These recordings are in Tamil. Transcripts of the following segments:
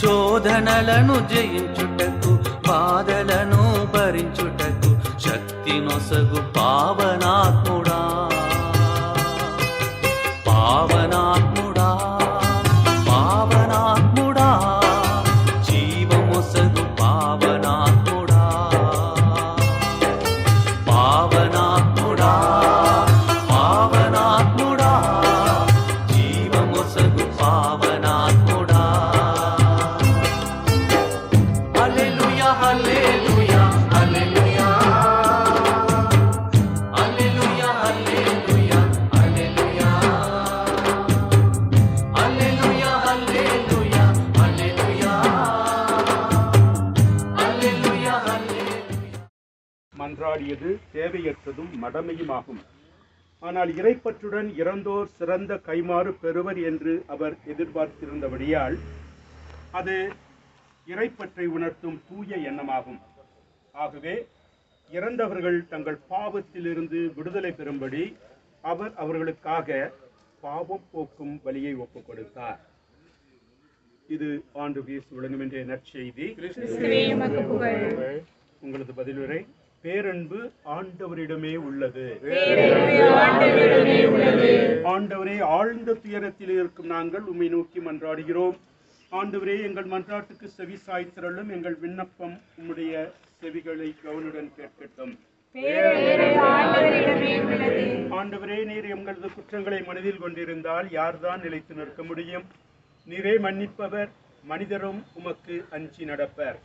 శోధనలను జయించుటకు బాధలను భరించుటకు శక్తి నొసగు పావనాత్ముడా పావనాత్ముడా పావనాత్ముడా జీవమొసగు పావనాత్ముడా పావనాత్ముడా పావనాత్ముడా జీవమొసగు పావనాత్ముడా హల్లెలూయా హల్లెలూయా హల్లెలూయా హల్లెలూయా హల్లెలూయా హల్లెలూయా హల్లెలూయా హల్లెలూయా హల్లెలూయా హల్లెలూయా హల్లెలూయా. மன்றாடியது தேவையற்றதும் மடமையுமாகும். ஆனால் இறைப்பற்றுடன் இறந்தோர் சிறந்த கைமாறு பெறுவர் என்று அவர் எதிர்பார்த்திருந்தபடியால் அது இறைப்பற்றை உணர்த்தும் தூய எண்ணமாகும். ஆகவே இறந்தவர்கள் தங்கள் பாவத்திலிருந்து விடுதலை பெறும்படி அவர் அவர்களுக்காக பாவம் போக்கும் பலியை ஒப்புக் கொடுத்தார். இது ஆண்டவர் இயேசு வழங்கும் என்ற நற்செய்தி. உங்களது பதிலுரை. பேரன்பு ஆண்டவரிடமே உள்ளது. ஆண்டவரே, ஆழ்ந்த துயரத்தில் இருக்கும் நாங்கள் உம்மை நோக்கி மன்றாடுகிறோம். ஆண்டவரே, எங்கள் மன்றாட்டுக்கு செவி சாய்த்திரளும். எங்கள் விண்ணப்பம் உம்முடைய செவிகளை கவனுடன் கேட்கட்டும். ஆண்டவரே, நீர் எங்களது குற்றங்களை மனதில் கொண்டிருந்தால் யார்தான் நிலைத்து நிற்க முடியும்? நீரே மன்னிப்பவர், மனிதரும் உமக்கு அஞ்சி நடப்பர்.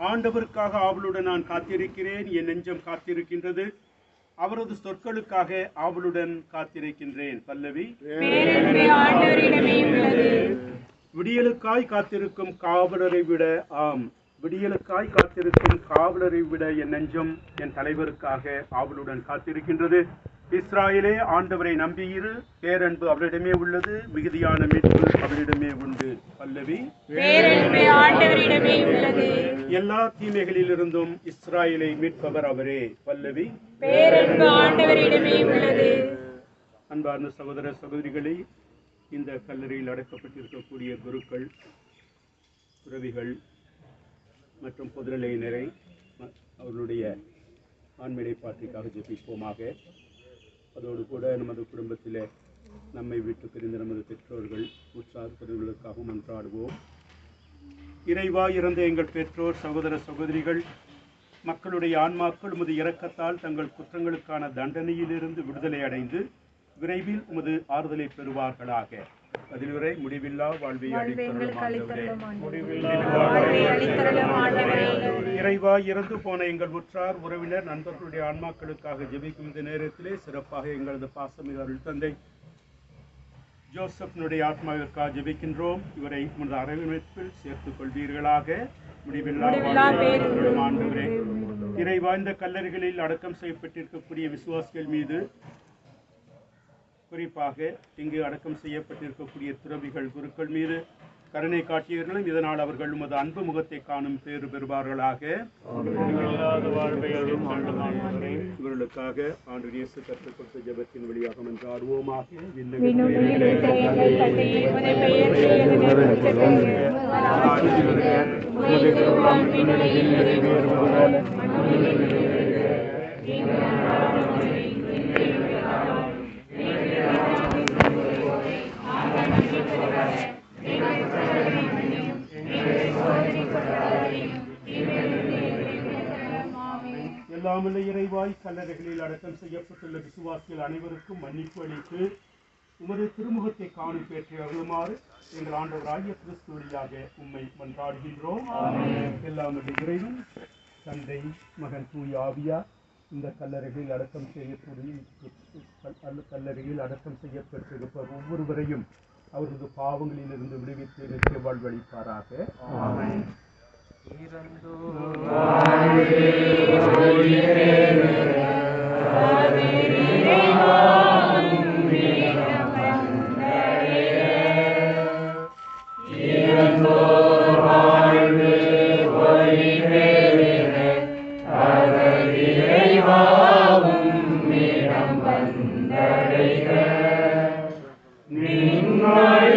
ஆண்டவருக்காக ஆவலுடன் நான் காத்திருக்கிறேன். என் நெஞ்சம் காத்திருக்கின்றது. அவரது சொற்களுக்காக ஆவலுடன் காத்திருக்கின்றேன். பல்லவி. விடியலுக்காய் காத்திருக்கும் காவலரை விட, ஆம், விடியலுக்காய் காத்திருக்கும் காவலரை விட என் நெஞ்சம் என் தலைவருக்காக ஆவலுடன் காத்திருக்கின்றது. இஸ்ராயலே, ஆண்டவரை நம்பியிரு. பேரன்பு அவரிடமே உள்ளது. மிகுதியான மீட்பு அவரிடமே உண்டு. பல்லவி. எல்லா தீமைகளிலிருந்தும் இஸ்ராயலை மீட்பவர் அவரே. பல்லவி. அன்பார்ந்த சகோதர சகோதரிகளே, இந்த கல்லறையில் அடக்கப்பட்டிருக்கக்கூடிய குருக்கள், துறவிகள் மற்றும் பொதுநிலையினரை அவர்களுடைய ஆன்மீக பாட்டிற்காக ஜெபிப்போமாக. அதோடு கூட நமது குடும்பத்தில் நம்மை விட்டு பிரிந்த நமது பெற்றோர்கள், உற்றார் பிறர்களுக்காகவும் மன்றாடுவோம். இறைவா, இறந்த எங்கள் பெற்றோர், சகோதர சகோதரிகள், மக்களுடைய ஆன்மாக்கள் உமது இரக்கத்தால் தங்கள் குற்றங்களுக்கான தண்டனையிலிருந்து விடுதலை அடைந்து விரைவில் உமது ஆறுதலை பெறுவார்களாக. பதிலுரை. முடிவில்லா வாழ்வை இறைவா, இறந்து போன எங்கள் உற்றார் உறவினர் நண்பர்களுடைய ஆன்மாக்களுக்காக ஜெபிக்கும் இந்த நேரத்திலே சிறப்பாக எங்களது பாசமிகு அருள் தந்தை ஜோசப்னுடைய ஆத்மாவிற்காக ஜெபிக்கின்றோம். இவரை உமது அரவணைப்பில் சேர்த்துக் கொள்வீர்களாக. முடிவில்லா ஆண்டவரே, இறைவா, இந்த கல்லறைகளில் அடக்கம் செய்யப்பட்டிருக்கக்கூடிய விசுவாசிகள் மீது, குறிப்பாக இங்கு அடக்கம் செய்யப்பட்டிருக்கக்கூடிய துறவிகள், குருக்கள் மீது கருணை காட்டியவர்களும் இதனால் அவர்கள் உமது அன்பு முகத்தை காணும் பேறு பெறுவார்களாக. இவர்களுக்காக ஆண்டவர் இயேசு கற்றுக் கொடுத்த ஜெபத்தின் வழியாக மன்றாடுவோமாக. எல்லாமல்ல இறைவாய், கல்லறைகளில் அடக்கம் செய்யப்பட்டுள்ள விசுவாசிகள் அனைவருக்கும் மன்னிப்பு அளித்து உமது திருமுகத்தை காணும் பேற்றை அருளுமாறு எங்கள் ஆண்டவராகிய கிறிஸ்து வழியாக உம்மை மன்றாடுகின்றோம். எல்லாமல்ல இறைவன், தந்தை, மகன், தூய ஆவியார் இந்த கல்லறைகளில் அடக்கம் செய்யப்பட்டிருப்பவர் ஒவ்வொருவரையும் அவரது பாவங்களிலிருந்து விடுவித்து நித்திய வாழ்வளிப்பாராக. ஆமென். நீங்கள்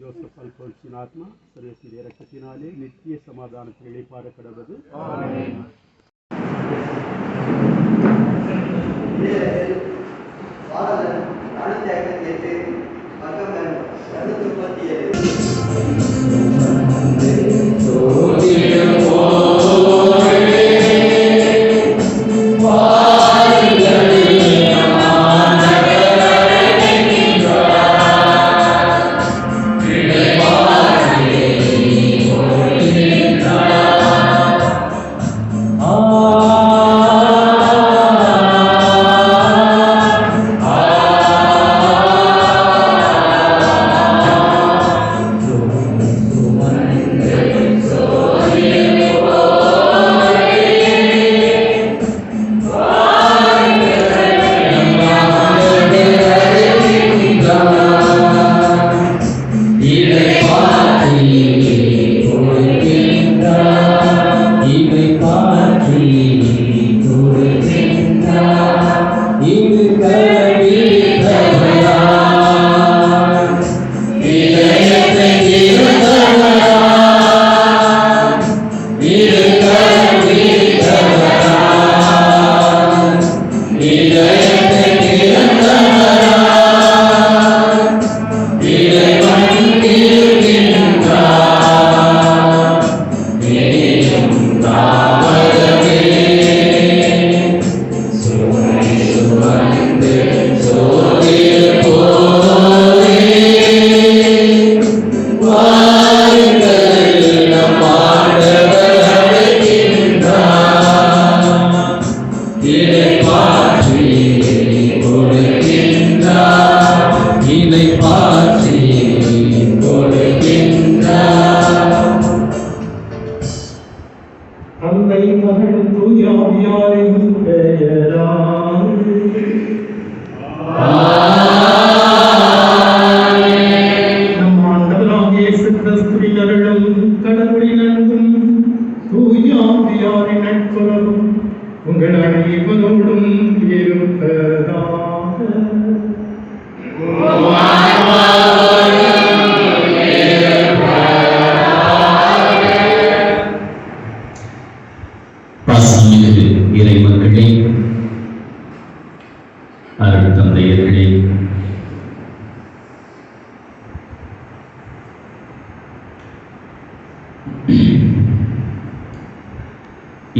ஜோசப் அல்போன்சின் ஆத்மா சர்வேஸ்வரிய இரக்கத்தினாலே நித்திய சமாதானத்தில் இளைப்பாற கடவது.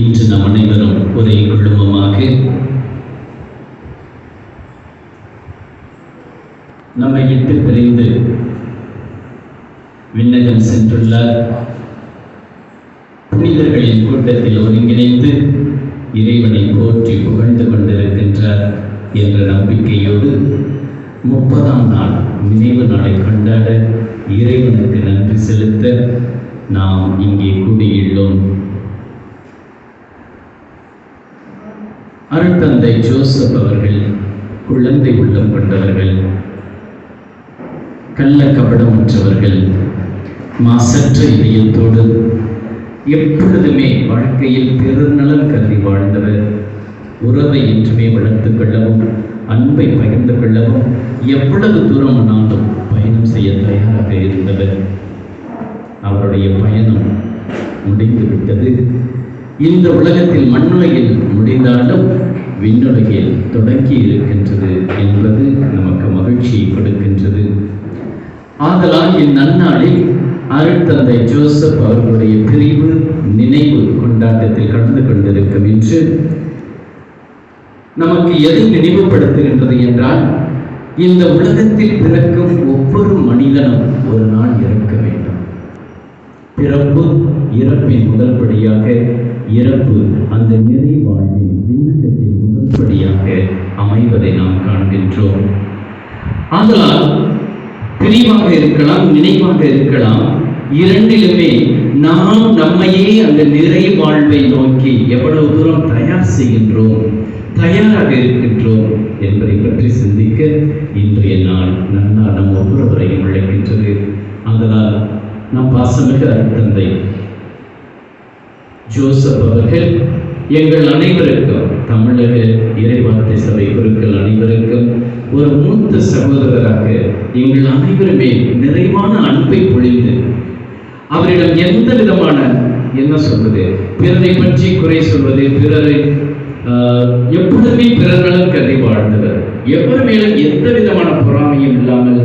இன்று நம் அனைவரும் ஒரே குடும்பமாக நம்மை விட்டு பிரிந்து விண்ணகம் சென்றுள்ள புனிதர்களின் கூட்டத்தில் ஒருங்கிணைந்து இறைவனை போற்றி புகழ்ந்து கொண்டிருக்கின்றார் என்ற நம்பிக்கையோடு 30ஆம் நாள் நினைவு நாளை கொண்டாட இறைவனுக்கு நன்றி செலுத்த நாம் இங்கே கூடியுள்ளோம். அருட்தந்தை ஜோசப் அவர்கள் குழந்தை உள்ளம் கொண்டவர்கள், கள்ள கபடமற்றவர்கள், மாசற்ற இதயத்தோடு எப்பொழுதுமே வாழ்க்கையில் பெருநலன் கருதி வாழ்ந்தவர். உறவை என்றுமே வளர்த்துக் கொள்ளவும் அன்பை பகிர்ந்து கொள்ளவும் எவ்வளவு தூரமானாலும் பயணம் செய்ய தயாராக இருந்தவர். அவருடைய பயணம் முடிந்துவிட்டது. இந்த உலகத்தில் மண்ணுலகில் முடிந்தாலும் விண்ணுலகில் தொடங்கி இருக்கின்றது என்பது நமக்கு மகிழ்ச்சியை கொடுக்கின்றது. ஆதலால் இந்நன்னாளில் அருட்தந்தை ஜோசப் அவர்களுடைய பிரிவு நினைவு கொண்டாட்டத்தில் கலந்து கொண்டிருக்கும் என்று நமக்கு எதை நினைவுபடுத்துகின்றது என்றால், இந்த உலகத்தில் பிறக்கும் ஒவ்வொரு மனிதனும் ஒரு நாள் இறக்க வேண்டும். பிறப்பு இறப்பின் முதல் படியாக, இறப்பு அந்த நிறை வாழ்வின் விண்ணகத்தின் முதல் படியாக அமைவதை நாம் காண்கின்றோம். ஆதலால் பிரிவாக இருக்கலாம், நினைவாக இருக்கலாம், இரண்டிலுமே நாம் நம்மையே அந்த நிறை வாழ்வை நோக்கி எவ்வளவு தூரம் தயார் செய்கின்றோம், தயாராக இருக்கின்றோம் என்பதை பற்றி சிந்திக்க இன்றைய நாள் நன்னாள் நம் ஒவ்வொருவரையும் அழைக்கின்றது. அதனால் நம் பாசமிகு அருட்தந்தை ஜோசப் அவர்கள் எங்கள் அனைவருக்கும், தமிழக இறைவார்த்தை சபை குருக்கள் அனைவருக்கும் ஒரு மூத்த சகோதரராக எங்கள் அனைவருமே நிறைவான அன்பை பொழிந்து அவரிடம் எந்த விதமான என்ன சொல்வது, பிறரை பற்றி குறை சொல்வது, பிறரை எப்பொழுதுமே பிறர் நலம் கருதி வாழ்ந்தவர், எவர் மேலும் எந்த விதமான பொறாமையும் இல்லாமல்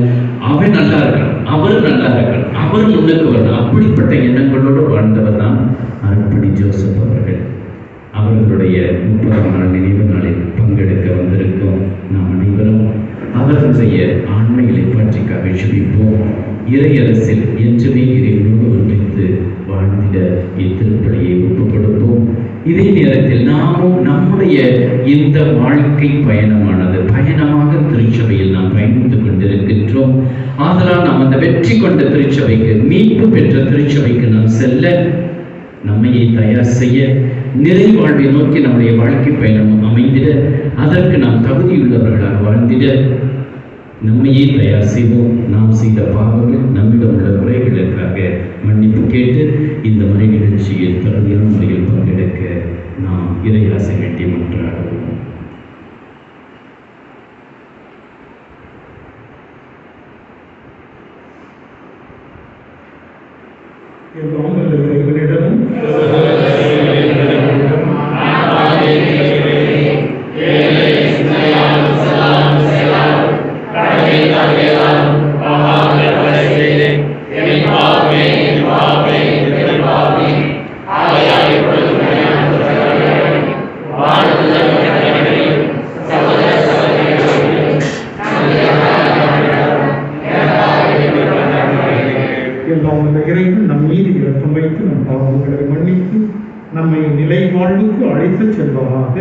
அவன் நல்லா இருக்கணும், அவர் நல்லா இருக்கணும், அவர் முன்னுக்கு வரணும், அப்படிப்பட்ட எண்ணங்களோடு வாழ்ந்தவர் தான் அருட்பணி ஜோசப் அவர்கள். அவர்களுடைய 30ஆம் நாள் நினைவு நாளில் பங்கெடுக்க வந்திருக்கும் நாம் அனைவரும் அவர்களுடைய ஆண்மைகளை பற்றி கவிழ்ச்சிப்போம். இறையரசில் என்றுமே இறைவனோடு ஒன்றித்து வாழ்ந்திட இத்திருப்பலியை ஒப்புக் கொடுப்போம். இதே நேரத்தில் நாமும் நம்முடைய இந்த வாழ்க்கை பயணமாக திருச்சபையில் நாம் பயணித்துக் கொண்டிருக்கின்றோம். ஆதலால் நாம் அந்த வெற்றி கொண்ட திருச்சபைக்கு, மீட்பு பெற்ற திருச்சபைக்கு நாம் செல்ல, நம்மையை தயார் செய்ய, நிறை வாழ்வை நோக்கி நம்முடைய வாழ்க்கை பயணம் அமைந்திட, அதற்கு நாம் தகுதியுள்ளவர்களாக வாழ்ந்திட நம்மையே தயார் செய்வோம். நாம் செய்த பாவங்கள், நம்மிடம் உள்ள குறைகளுக்காக மன்னிப்பு கேட்டு இந்த முறை நிகழ்ச்சியில் தகுதியான முறையில் பங்கெடுக்க நாம் இறையாசை வேண்டி மன்றாடுவோம். எல்லாம் வல்ல இறைவனிடமும் இறைவன் நம் மீது இரக்கம் வைத்து நம் பாவங்களை மன்னித்து நம்மை நிலை வாழ்வுக்கு அழைத்து செல்வாராக.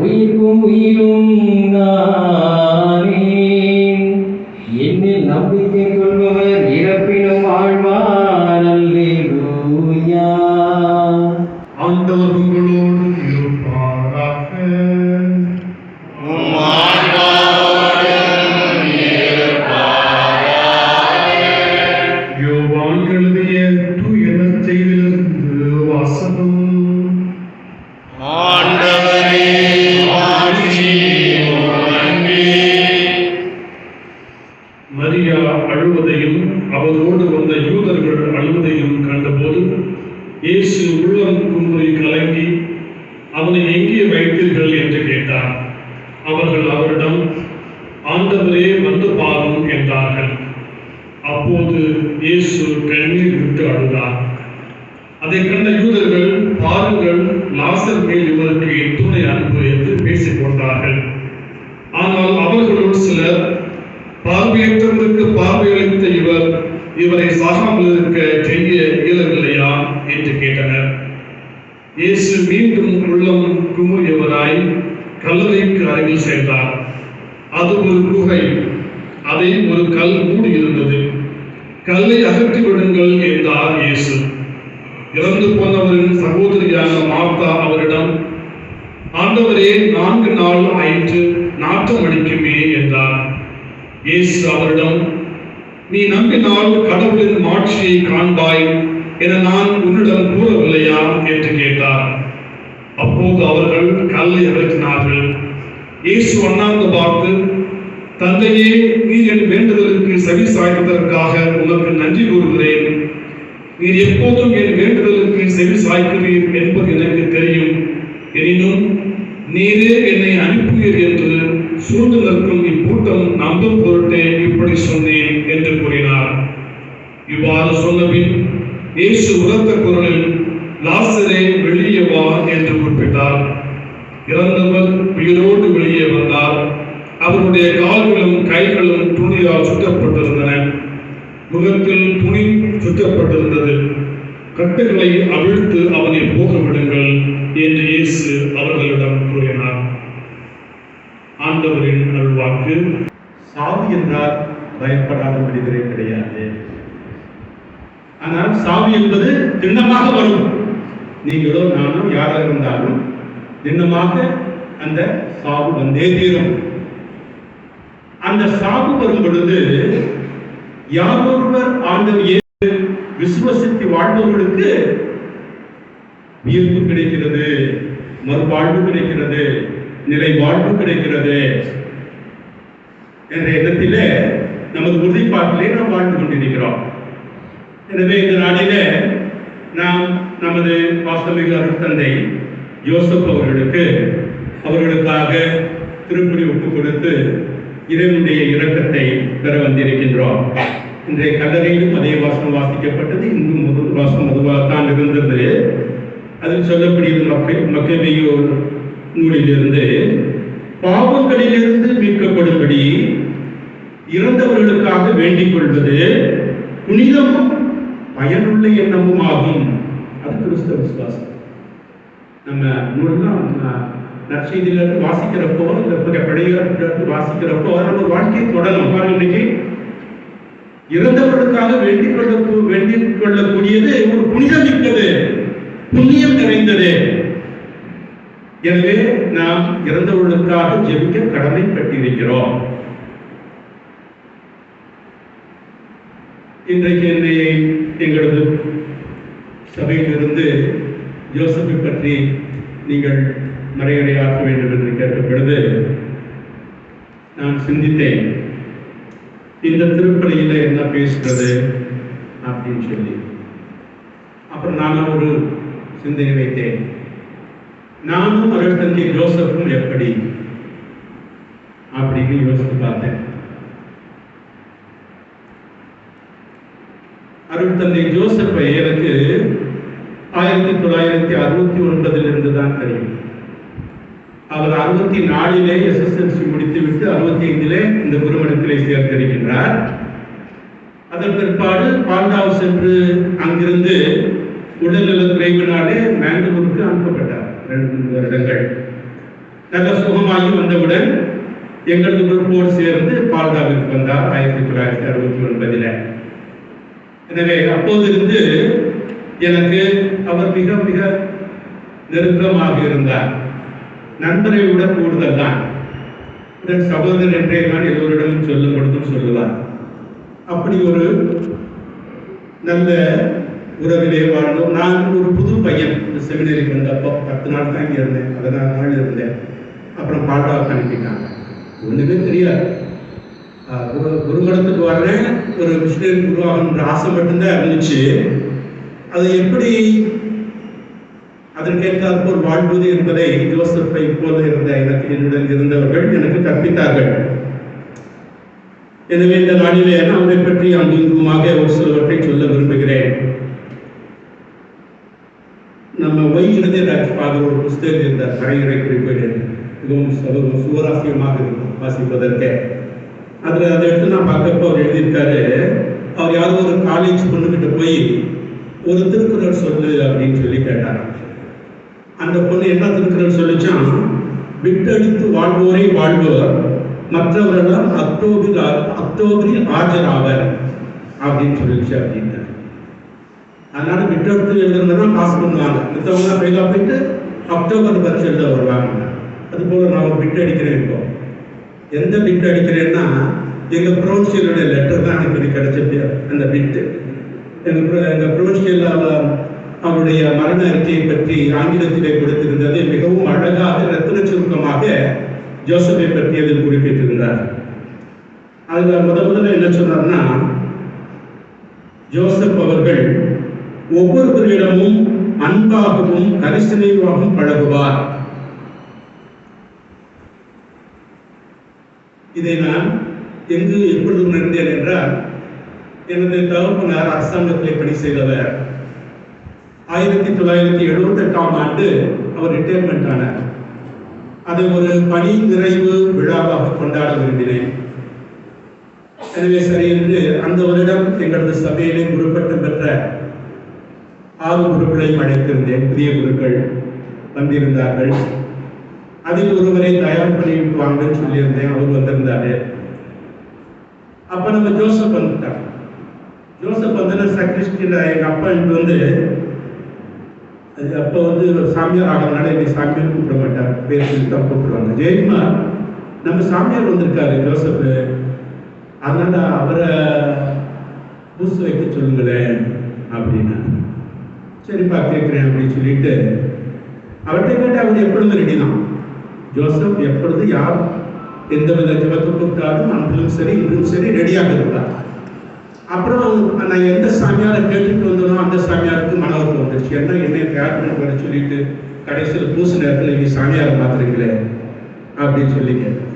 உயிர்க்கும் உயிரும் நானே, என்னில் நம்பிக்கை கொள்பவர் இறப்பினும் வாழ்வார். அல்லேலூயா. ஆண்டவர் உங்களோடு இருப்பாராக. யோவான் எழுதிய தூய நற்செய்தியிலிருந்து வாசகம். மரியா அழுவதையும் அவரோடு வந்த யூதர்கள் அழுவதையும் கண்டபோது இயேசு உள்ளம் குமுறி கலங்கி, அவனை எங்கே வைத்தீர்கள் என்று கேட்டார். அவர்கள் அவரிடம், ஆண்டவரே, வந்து பாரும் என்றார்கள். அப்போது இயேசு கண்ணீர் விட்டு அழுதார். அதை கண்ட யூதர்கள், பாருங்கள், லாசர் மேல் இவருக்கு எத்துணை அன்பு என்று பேசிக் கொண்டார்கள். ஆனால் அவர்களுள் சிலர், பார்வையற்றவருக்கு பார்வையளித்த இவரை சாகாமல் இருக்க செய்ய இயலவில்லையா என்று கேட்டனர். இயேசு மீண்டும் உள்ளம் குமுறியவராய் கல்லறைக்கு அருகில் சென்றார். அது ஒரு குகை, அதை ஒரு கல் மூடி இருந்தது. கல்லை அகற்றி விடுங்கள் என்றார் இயேசு. இறந்து போனவரின் சகோதரியான மார்த்தா அவரிடம், ஆண்டவரே, 4 நாள் ஆயிற்று, நாற்றம் அடிக்குமே என்றார். இயேசு அவரிடம், நீ நம்பினால் கடவுளின் மாட்சியை காண்பாய் என நான் உன்னிடம் கூறவில்லையா என்று கேட்டார். அப்போது அவர்கள் கல்லை அகற்றினார்கள். இயேசு அண்ணாந்து பார்த்து, தந்தையே, நீர் என் வேண்டுதலுக்கு செவி சாய்த்ததற்காக உனக்கு நன்றி கூறுகிறேன். நீர் எப்போதும் என் வேண்டுதலுக்கு செவி சாய்க்கிறீர் என்பது எனக்கு தெரியும். எனினும் நீரே என்னை அனுப்புவீர் என்று சூழ்ந்து நிற்கும் இக்கூட்டம் நம்பும் பொருட்டே இப்படி சொன்னேன் என்று கூறினார். இவ்வாறு சொன்னபின் இயேசு உரத்த குரலில், லாசரே, வெளியே வா என்று குறிப்பிட்டார். இறந்தவர் உயிரோடு வெளியே வந்தார். அவருடைய கால்களும் கைகளும் துணியால் சுற்றப்பட்டிருந்தன. முகத்தில் துணி சுற்றப்பட்டிருந்தது. கட்டுகளை அவிழ்த்து அவனை போக விடுங்கள் என்று இயேசு அவர்களிடம் கூறினார். ஆண்டவரின் அருள்வாக்கு. சாவு என்றால் பயப்படாத விடுதலை கிடையாது. ஆனால் சாவு என்பது திண்ணமாக வரும். நீங்களோ நானும் யாராக இருந்தாலும் திண்ணமாக அந்த சாவு வந்தே தீரும். அந்த சாவு வரும் பொழுது யாரொருவர் ஆண்டவர் விசுவசித்து வாழ்பவர்களுக்கு உயிர்ப்பு கிடைக்கிறது, மறுவாழ்வு கிடைக்கிறது, நிலை வாழ்வு கிடைக்கிறது என்ற எண்ணத்திலே நமது உறுதிப்பாட்டிலே நாம் வாழ்ந்து கொண்டிருக்கிறோம். எனவே இந்த நாளிலே நாம் நமது வாசமிகு அருட்தந்தை யோசப் அவர்களுக்காக திருப்பலி ஒப்புக் கொடுத்து இறைவனுடைய இரக்கத்தை பெற வந்திருக்கின்றோம். இன்றைய கல்லறையிலும் அதே வாசனம் வாசிக்கப்பட்டது. இன்னும் முதல் வாசனம் அதுவாகத்தான் இருந்தது. அதில் சொல்லப்படுகிறது மக்கபேயு நூலிலிருந்து, பாவங்களிலிருந்து மீட்கப்படும்படி இறந்தவர்களுக்காக வேண்டிக் கொள்வது புனிதமும் பயனுள்ள எண்ணமும் ஆகும். அது கிறிஸ்தவ விசுவாசம். நம்ம நூல்லாம் நற்செய்தியிலிருந்து வாசிக்கிறப்போ, இந்த பழையிலிருந்து வாசிக்கிறப்போ நம்ம வாழ்க்கையை தொடரும். இன்னைக்கு இறந்தவர்களுக்காக வேண்டிக் கொள்ளக்கூடியது ஒரு புனிதமிக்கது, புண்ணியம் நிறைந்தது. எனவே நாம் இறந்தவர்களுக்காக ஜெபிக்க கடமைப்பட்டிருக்கிறோம். இன்றைக்கு எங்களது சபையிலிருந்து யோசப்பை பற்றி நீங்கள் மறையுரையாற்ற வேண்டும் என்று கேட்ட பொழுது நான் சிந்தித்தேன். இந்த திருப்பலியில என்ன பேசுறது அப்படின்னு சொல்லி அப்புறம் நானும் ஒரு சிந்தனை வைத்தேன். நானும் அருள் தந்தை ஜோசப்பும் எப்படி அப்படின்னு யோசித்து பார்த்தேன். அருள் தந்தை ஜோசப்பை எனக்கு 1969 தான் தெரியும். அவர் 64 SSLC முடித்துவிட்டு 65 இந்த குருமடத்திலே சேர்த்திருக்கின்றார். அதன் பிற்பாடு பால்டாவ் சென்று அங்கிருந்து உடல்நலக் குறைவினாலே மேங்களூருக்கு அனுப்பப்பட்டார். 2 வருடங்கள் நல்ல சுகமாகி வந்தவுடன் எங்களது குரூப்போடு சேர்ந்து பால்டாவிற்கு வந்தார் 1969. எனவே அப்போதிருந்து எனக்கு அவர் மிக மிக நெருக்கமாக இருந்தார். நண்பரை விட கூடுதல் தான். சகோதரர் என்றே தான் எல்லோரிடமும் சொல்லும் பொழுதும் சொல்லுவார். அப்படி ஒரு நல்ல உறவிலே வாழ்ந்தோம். நான் ஒரு புது பையன் இந்த செமினரிக்கு வந்தப்போ 10 நாள் தான் இங்கே இருந்தேன். 14 நாள் இருந்தேன். அப்புறம் பால்டாவுக்கு அனுப்பிட்டாங்க. ஒன்றுமே தெரியாது. குருமடத்துக்கு வர்றேன், ஒரு மிஷினரி உருவாகணுன்ற ஆசை மட்டும்தான் இருந்துச்சு. அது எப்படி அதற்கேற்றாற்போல் வாழ்வது என்பதை ஜோசப்பை போல இருந்த என்னுடன் இருந்தவர்கள் எனக்கு கற்பித்தார்கள். எனவே இந்த நாளிலே அவரை பற்றி அங்குமாக ஒரு சிலவற்றை சொல்ல விரும்புகிறேன். நம்ம இருதயராஜ் ஃபாதர் ஒரு புஸ்தகம் இருந்தார், கரையுறை குறிப்பீடு. மிகவும் சுவராசியமாக இருக்கும் வாசிப்பதற்கு. அதில் அதை எடுத்து நான் பார்க்கப்போ அவர் எழுதியிருக்காரு. அவர் யாரோ ஒரு காலேஜ் பொண்ணுகிட்ட போய் ஒரு திருக்குறள் சொல்லு அப்படின்னு சொல்லி கேட்டார். அந்த பொண்ணு என்ன திருக்குறள் சொல்லிச்சான், விட்டடித்து வாழ்வோரை வாழ்வோர் மற்றவரெல்லாம் அக்டோபரில் ஆஜராவர் அப்படின்னு சொல்லிச்சு அப்படின்ட்டு. அதனால விட்டெடுத்து எழுதுறதுனா பாஸ் பண்ணுவாங்க, மற்றவங்க ஃபெயிலாக போயிட்டு அக்டோபர் பரிசு எழுத வருவாங்க. அது போல நான் ஒரு பிட் அடிக்கிறேன். இப்போ எந்த பிட் அடிக்கிறேன்னா எங்கள் ப்ரொவின்சியலுடைய லெட்டர் தான் எனக்கு கிடைச்சது. அந்த பிட்டு எங்கள் ப்ரொவின்சியல் அவருடைய மரண அறிக்கையை பற்றி ஆங்கிலத்திலே கொடுத்திருந்தது. மிகவும் அழகாக ரத்தின சுருக்கமாக ஜோசப்பை பற்றி அதில் குறிப்பிட்டிருந்தார். அதில் முதல்ல என்ன சொன்னார்னா, ஜோசப் அவர்கள் ஒவ்வொருவரிடமும் அன்பாகவும் கரிசனையாகவும் பழகுவார். இதை நான் எங்கு எப்பொழுது உணர்ந்தேன் என்றால், எனது தகப்பனார் அரசாங்கத்திலே பணி செய்தவர். 1978ஆம் ஆண்டு அவர் ரிட்டையர்மெண்ட் ஆனார். அதை ஒரு பணி நிறைவு விழாவாக கொண்டாட விரும்பினேன். எனவே சரி என்று அந்த வருடம் எங்களது சபையிலே குருப்பட்டம் பெற்ற 6 குருக்களையும் அழைத்திருந்தேன். புதிய குருக்கள் வந்திருந்தார்கள். அதில் ஒருவரை தயார் பண்ணிவிட்டு வாங்கன்னு சொல்லியிருந்தேன். அவர் வந்திருந்தாரு. அப்ப நம்ம ஜோசப் வந்துட்டார். ஜோசப் வந்து சக்ரிஸ்டியில் எங்கள் அப்பா எனக்கு வந்து அப்போ வந்து சாமியார் ஆகிறதுனால என்னை சாமியார் கூப்பிட மாட்டார், பேர் சொல்லி தான் கூப்பிடுவாங்க. ஜெயமா நம்ம சாமியார் வந்திருக்காரு ஜோசப், அதனால அவரை பூசு வைக்க சொல்லுங்களேன் அப்படின்னா. சரிப்பா கேட்குறேன் அப்படின்னு சொல்லிட்டு அவர்கிட்ட கேட்டு அவர் எப்பொழுதும் ரெடி தான். ஜோசப் எப்பொழுது யார் எந்த வித ஜபத்தை கூப்பிட்டாலும் அன்றிலும் சரி இன்றும் சரி ரெடியாக இருந்தார். அப்புறம் நான் எந்த சாமியாரை கேட்டுட்டு வந்தனோ அந்த சாமியாருக்கு மனவர்கள் வந்துருச்சு. என்ன என்னை தயார் பண்ணி வர சொல்லிட்டு கடைசியில் பூசு நேரத்தில் இங்கே சாமியாரை பார்த்துருக்கீங்களே அப்படின்னு சொல்லி கேட்டேன்.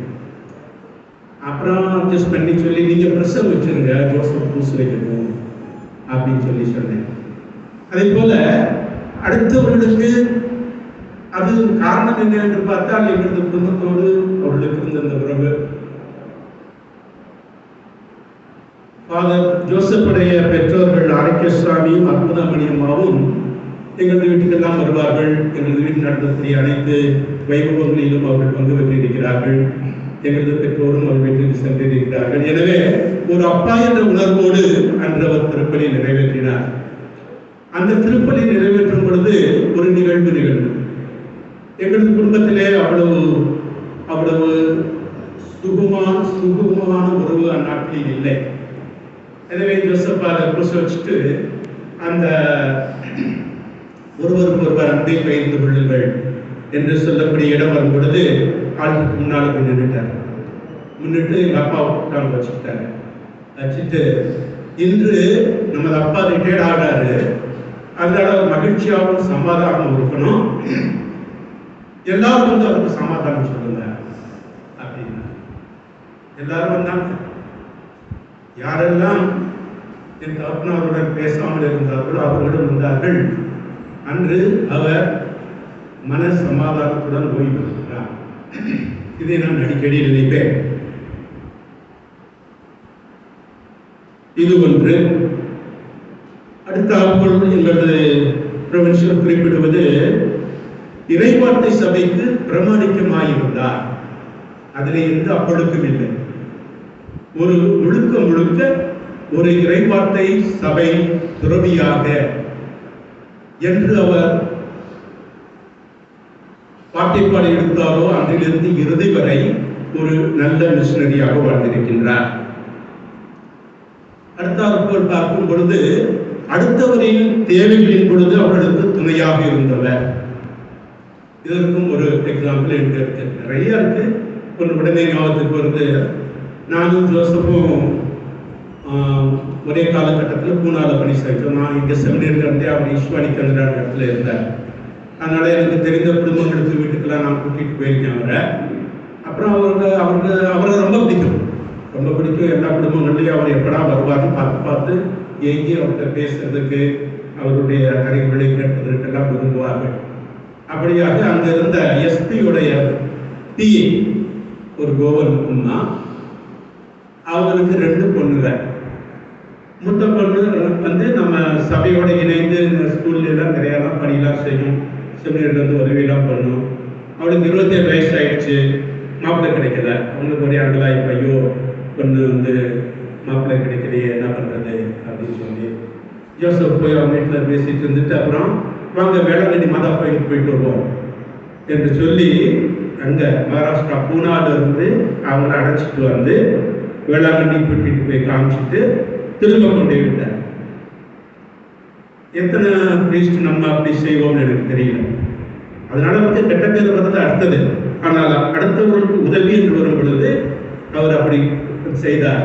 அப்புறம் அட்ஜஸ்ட் பண்ணி சொல்லி நீங்கள் ப்ரெஷர் வச்சுருங்க, ஜோசப் பூசு வைக்கணும் அப்படின்னு சொல்லி சொன்னேன். அதே போல அடுத்தவர்களுக்கு அது காரணம் என்ன என்று பார்த்தால் எங்களது குடும்பத்தோடு அவர்களுக்கு இருந்த அந்த உறவு. ஃபாதர் ஜோசப்புடைய பெற்றோர்கள் ஆரோக்கியசுவாமியும் அற்புதமணி அம்மாவும் எங்களது வீட்டுக்கெல்லாம் வருவார்கள். எங்களது வீட்டில் நடத்தக்கூடிய அனைத்து வைபவங்களிலும் அவர்கள் பங்கு பெற்றிருக்கிறார்கள். எங்களது பெற்றோரும் அவர் வீட்டிற்கு சென்றிருக்கிறார்கள். எனவே ஒரு அப்பா என்ற உணர்வோடு அன்று அவர் திருப்பலி நிறைவேற்றினார். அந்த திருப்பலி நிறைவேற்றும் பொழுது ஒரு நிகழ்வு எங்களது குடும்பத்திலே அவ்வளவு சுகமான உறவு அந்நாட்களில் இல்லை. எனவே ஜோசப் அதை புதுசு வச்சுட்டு அந்த ஒருவருக்கு ஒருவர் அன்பை பகிர்ந்து கொள்ளுங்கள் என்று சொல்லக்கூடிய இடம் வரும் பொழுது ஆளுக்கு முன்னால் போய் நின்றுட்டார். முன்னிட்டு எங்கள் அப்பா உட்காந்து வச்சுக்கிட்டாங்க. வச்சுட்டு இன்று நமது அப்பா ரிட்டையர்ட் ஆகிறாரு, அதனால மகிழ்ச்சியாகவும் சமாதானம் இருக்கணும், எல்லாரும் வந்து அவருக்கு சமாதானம் சொல்லுங்க அப்படின்னு எல்லாரும் வந்தாங்க. யாரெல்லாம் என் தகப்பனாருடன் பேசாமல் இருந்தார்களோ அவர்களும் வந்தார்கள். அன்று அவர் மன சமாதானத்துடன் ஓய்வு பெறுகிறார். இதை நான் அடிக்கடி நினைப்பேன். இது ஒன்று. அடுத்த அப்பொழுது எங்களது பிரொவின்சியல் குறிப்பிடுவது இறைவார்த்தை சபைக்கு பிரமாணிக்கமாயிருந்தார். அதிலே எந்த அப்பொழுதும் இல்லை. ஒரு முழுக்க ஒரு இறைவார்த்தை சபை துறவியாக என்று அவர் பாட்டிப்பாடு எடுத்தாரோ அன்றிலிருந்து இறுதி வரை ஒரு நல்ல மிஷனரியாக வாழ்ந்திருக்கின்றார். அடுத்தாற்போல் பார்க்கும் பொழுது அடுத்தவரின் தேவைகளின் பொழுது அவர்களுக்கு துணையாக இருந்தவர். இதற்கும் ஒரு எக்ஸாம்பிள் எனக்கு இருக்கு, நிறைய இருக்கு. உடனே ஞாபகத்துக்கு வருது. நானும் ஜோசப்பும் ஒரே காலகட்டத்தில் பூனால பணி செய்தோம். நான் இங்கே செமினரில் இருந்தே அவர் ஈஸ்வானிக்கிற இடத்துல இருந்தார். அதனால எனக்கு தெரிந்த குடும்பங்களுக்கு வீட்டுக்கெல்லாம் நான் கூட்டிகிட்டு போயிருக்கேன் அவரை. அப்புறம் அவரை ரொம்ப பிடிக்கும். எல்லா குடும்பங்கள்லையும் அவர் எப்படா வருவார்னு பார்த்து எங்கி அவர்கிட்ட பேசுறதுக்கு, அவருடைய அறிவுகளை கேட்பதற்கெல்லாம் விரும்புவார்கள். அப்படியாக அங்கே இருந்த எஸ்பியுடைய பிஏ ஒரு கோவன், அவங்களுக்கு 2 பொண்ணுங்க. மூத்த பொண்ணு வந்து நம்ம சபையோட இணைந்து ஸ்கூல்ல எல்லாம் நிறையலாம் பணியெல்லாம் செய்யும், செமினரில் வந்து உதவியெல்லாம் பண்ணும். அவளுக்கு 27 வயசு ஆயிடுச்சு, மாப்பிள்ளை கிடைக்கல. அவங்களுக்கு ஒரே ஆண்களா இப்போ ஐயோ பொண்ணு வந்து மாப்பிள்ளை கிடைக்கலையே, என்ன பண்ணுறது அப்படின்னு சொல்லி ஜோசப் போய் அவங்க வீட்டில் பேசிட்டு இருந்துட்டு அப்புறம் வாங்க வேளாங்கண்ணி மாதா கோயிலுக்கு போயிட்டு வருவோம் என்று சொல்லி அங்கே மகாராஷ்டிரா பூனால இருந்து அவங்கள அடைச்சிட்டு வந்து வேளாங்கண்ணி கூட்டிட்டு போய் காமிச்சிட்டு திரும்ப கொண்டு விட்டார். எத்தனை பிரீஸ்ட் நம்ம அப்படி செய்வோம்னு எனக்கு தெரியல. அதனால வந்து கெட்ட பேர் வர்றது அடுத்தது. ஆனால் அடுத்தவர்களுக்கு உதவி என்று வரும் பொழுது அவர் அப்படி செய்தார்.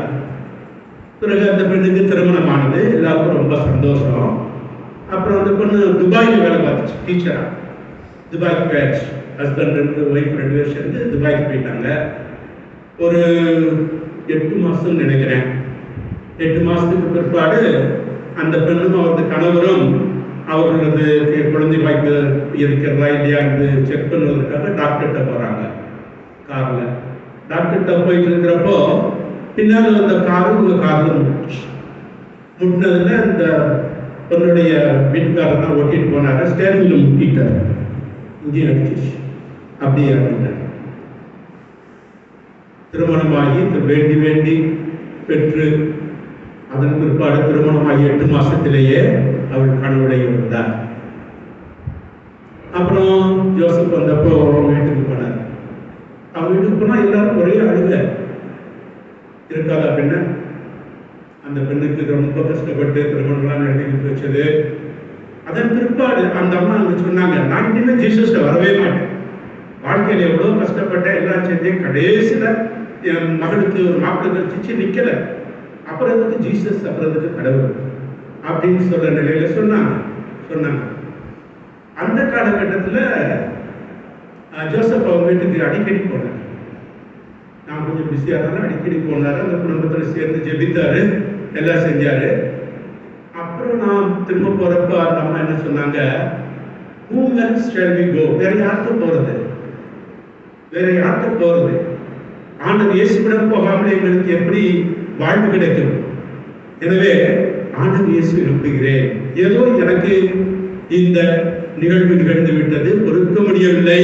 பிறகு அந்த பெண்ணுக்கு திருமணமானது, எல்லாருக்கும் ரொம்ப சந்தோஷம். அப்புறம் அந்த பொண்ணு துபாயில் வேலை பார்த்துச்சு, டீச்சரா. துபாய்க்கு போயாச்சு. ஹஸ்பண்ட் ஒய்ஃப் 2 பேர் சேர்ந்து துபாய்க்கு போயிட்டாங்க. ஒரு 8 மாதம் நினைக்கிறேன். 8 மாதத்துக்கு பிற்பாடு அந்த பெண்ணும் அவரது கணவரும் அவர்களது குழந்தை வாய்ப்பு இருக்கிறதா இல்லையா என்று செக் பண்ணுவதற்காக டாக்டர்கிட்ட போகிறாங்க காரில். டாக்டர்கிட்ட போயிட்டு இருக்கிறப்போ பின்னால் அந்த காரில் முட்டினதுல இந்த பொண்ணுடைய வீட்டுக்காரர் தான் ஓட்டிட்டு போனாரு. ஸ்டேரிங்கில் முட்டிட்டார், இங்கே அடிச்சிச்சு, அப்படியே இறந்துட்டார். திருமணமாகி வேண்டி பெற்று அதன் பிற்பாடு திருமணமாகி 8 மாசத்திலேயே அவள் கணவனுடைய இருந்தார். அப்புறம் ஜோசப் வந்தப்போ வீட்டுக்கு போனார். அவன் வீட்டுக்கு போனா எல்லாரும் ஒரே அழுக இருக்காதா பெண்ணு. அந்த பெண்ணுக்கு ரொம்ப கஷ்டப்பட்டு திருமணம்லாம் நடத்தி வச்சது. அதன் பிற்பாடு அந்த அம்மா அங்க சொன்னாங்க, நான் இனிமே ஜீசஸ்ல வரவே மாட்டேன். வாழ்க்கையில எவ்வளவு கஷ்டப்பட்டேன், எல்லாம் செஞ்சேன், கடைசியில என் மகளுக்கு ஒரு மாப்பிள்ளை கழிச்சு நிக்கல. அப்புறம் எதுக்கு ஜீசஸ், அப்புறம் எதுக்கு கடவுள் அப்படின்னு சொல்ற நிலையில சொன்னாங்க. அந்த காலகட்டத்தில் ஜோசப் அவங்க வீட்டுக்கு அடிக்கடி போனார். நான் கொஞ்சம் பிஸியாக இருந்தாலும் அடிக்கடி போனார். அந்த குடும்பத்தில் சேர்ந்து ஜெபித்தாரு, எல்லாம் செஞ்சாரு. அப்புறம் நான் திரும்ப போறப்ப அந்த அம்மா என்ன சொன்னாங்க, whom else shall we go? வேற யாருக்கு போறது? ஆண்டவர் இயேசுவிடம் போகாமல் எங்களுக்கு எப்படி வாழ்வு கிடைக்கும்? எனவே ஆண்டவர் இயேசு விரும்புகிறேன். ஏதோ எனக்கு இந்த நிகழ்வு நிகழ்ந்து விட்டது, பொறுக்க முடியவில்லை.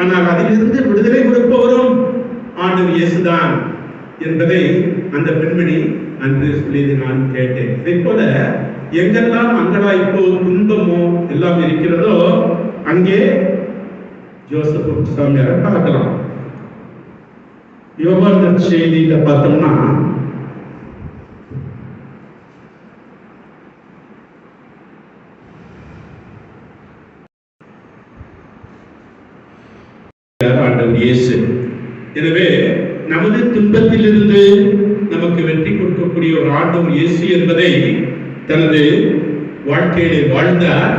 ஆனால் அதிலிருந்து விடுதலை கொடுப்பவரும் ஆண்டவர் இயேசுதான் என்பதை அந்த பெண்மணி அன்று சொல்லியது நான் கேட்டேன். இதை போல எங்கெல்லாம் அங்கலாய்ப்போ துன்பமோ எல்லாம் இருக்கிறதோ அங்கே ஜோசப் சாமியாரை பார்க்கலாம். யோவான் செய்தியில பார்த்தோம்னா ஆண்டவர் இயேசு. எனவே நமது துன்பத்திலிருந்து நமக்கு வெற்றி கொடுக்கக்கூடிய ஒரு ஆண்டவர் இயேசு என்பதை தனது வாழ்க்கையிலே வாழ்ந்தார்.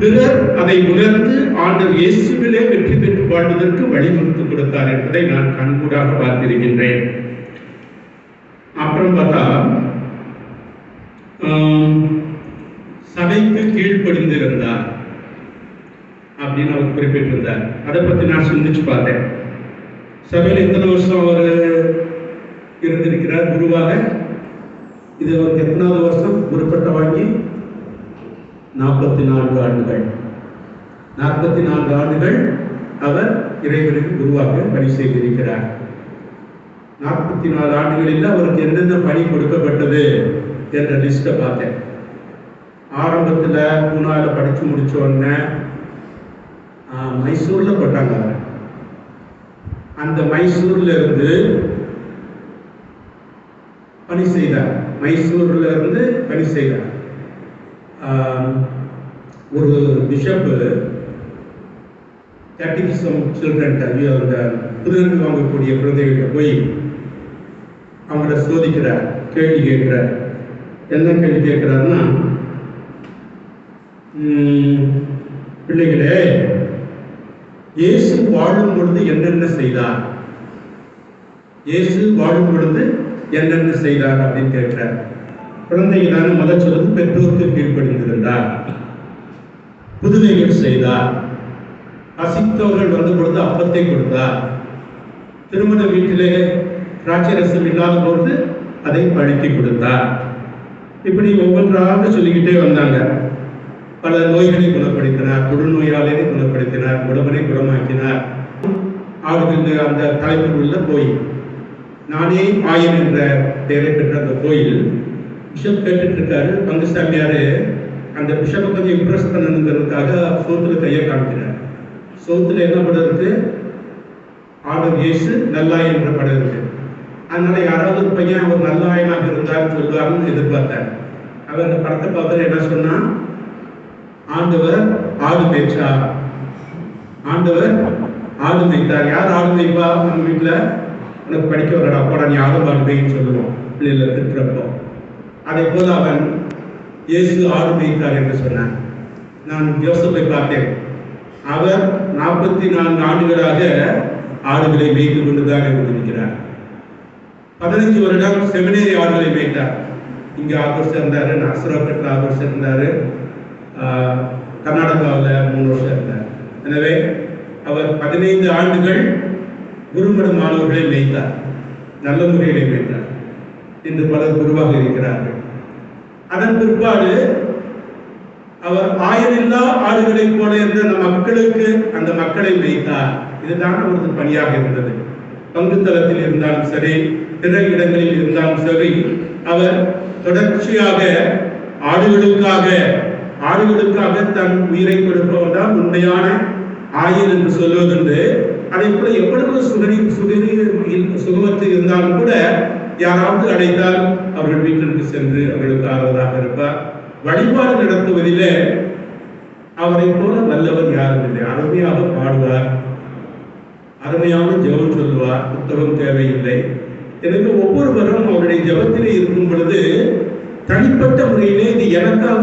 பிறர் அதை உணர்ந்து ஆண்டவர் இயேசுவிலே வெற்றி பெற்று வாழ்வதற்கு வழிவகுத்து கொடுத்தார் என்பதை நான் கண்கூடாக பார்த்திருக்கின்றேன். அப்புறம் பார்த்தா சபைக்கு கீழ்ப்படிந்திருந்தார் அப்படின்னு அவர் குறிப்பிட்டிருந்தார். அதை பத்தி நான் சிந்திச்சு பார்த்தேன். சபையில் எத்தனை வருஷம் அவர் இருந்திருக்கிறார் குருவாக? இது அவருக்கு எத்தனாவது வருஷம் குருப்பட்ட வாங்கி? 44 ஆண்டுகள். 44 ஆண்டுகள் அவர் இறைவனுக்கு குருவாக பணி செய்திருக்கிறார். 44 ஆண்டுகளில் அவருக்கு என்னென்ன பணி கொடுக்கப்பட்டது என்ற லிஸ்ட்டை பார்த்தேன். ஆரம்பத்தில் பூனாவில் படித்து முடிச்ச உடனே மைசூரில் போட்டாங்க. அந்த மைசூர்ல இருந்து பணி செய்தார். மைசூர்ல இருந்து பணி செய்தார். ஒரு பிஷப் கேட்டகிசம் சில்ட்ரன் கல்வி அந்த புதுநன்மை வாங்கக்கூடிய குழந்தைகிட்ட போய் அவங்கள சோதிக்கிறார், கேள்வி கேட்கிறார். என்ன கேள்வி கேட்கிறாருன்னா, பிள்ளைகளே, இயேசு வாழும் பொழுது என்னென்ன செய்தார்? இயேசு வாழும் பொழுது என்னென்ன செய்தார் அப்படின்னு கேட்கிறார். குழந்தைங்க தானே முதல் சொல்றது, பெற்றோருக்கு கீழ்ப்படிந்திருந்தார், புதுமைகள் செய்தார், பசித்தவர்கள் வந்த பொழுது அப்பத்தை கொடுத்தார், திருமண வீட்டிலே திராட்சரசம் இல்லாத பொழுது அதை பழக்கி கொடுத்தார். இப்படி ஒவ்வொன்றாக சொல்லிக்கிட்டே வந்தாங்க. பல நோய்களை குணப்படுத்தினார், தொழுநோயாளரை குணப்படுத்தினார், உடம்பனை குணமாக்கினார். ஆடுகள் அந்த தலைப்பில் உள்ள கோயில், நானே ஆயன் என்ற பெயரை பெற்ற அந்த கோயில் பிஷப் கேட்டுட்டு இருக்காரு. பங்குசாமியாரு அந்த பிஷப்பை கொஞ்சம் இம்ப்ரெஸ் பண்ணணுங்கிறதுக்காக சோத்துல கையை காமிக்கிறார். சோத்துல என்ன படம் இருக்கு? ஆண்டவர் இயேசு நல்லாயன் என்ற படம் இருக்கு. அதனால யாராவது ஒரு பையன் அவர் நல்லாயனாக இருந்தார்னு சொல்லுவாருன்னு எதிர்பார்த்தார். அவர் அந்த படத்தை பார்த்து என்ன சொன்னா, ஆண்டவர் ஆடு மேய்ச்சார், ஆண்டவர் ஆடு மேய்த்தார். யார் ஆடு மேய்ப்பா? நம்ம வீட்டுல உனக்கு படிக்க வரடா போடா, நீ ஆடு மேய்ன்னு சொல்லுவோம் பிள்ளைகளை திட்டுறப்போ. அதே போல அவன் இயேசு ஆடு மேய்த்தார் என்று சொன்னான். நான் யோசப்பை பார்த்தேன். அவர் 44 ஆண்டுகளாக ஆடுகளை மேய்த்து கொண்டுதான் இருக்கிறார். 15 வருடம் செமினேரி ஆடுகளை மேய்த்தார். இங்க ஆகஸ்ட் இருந்தாரு, நர்சராப்பேட்டில் ஆகஸ்ட் இருந்தாரு, கர்நாடகாவில் 3 வருஷம் இருந்தார். எனவே அவர் 15 ஆண்டுகள் குருமட மாணவர்களை மேய்த்தார், நல்ல முறையிலே மேய்த்தார். இன்று பலர் குருவாக இருக்கிறார்கள். அதன் பிற்பாடு அவர் ஆயனில்லா ஆடுகளைப் போல இருந்த அந்த மக்களுக்கு அந்த மக்களை மேய்த்தார். இதுதான் அவரது பணியாக இருந்தது. பங்கு தளத்தில் இருந்தாலும் சரி, பிற இடங்களில் இருந்தாலும் சரி, அவர் தொடர்ச்சியாக ஆடுகளுக்காக தன் உயிரை கொடுப்பவர் தான் உண்மையான ஆயன் என்று சொல்வதுண்டு. அதே போல எவ்வளவு சுகமற்று இருந்தாலும் கூட யாராவது அடைத்தால் அவர்கள் வீட்டிற்கு சென்று அவர்களுக்கு ஆறுவதாக இருப்பார். வழிபாடு நடத்துவதிலே அவரை போல வல்லவர் யாரும் இல்லை. அருமையாக பாடுவார், அருமையான ஜெபம் சொல்லுவார், புத்தகம் தேவையில்லை. எனவே ஒவ்வொருவரும் அவருடைய ஜெபத்திலே இருக்கும் பொழுது தனிப்பட்ட முறையிலே இது எனக்காக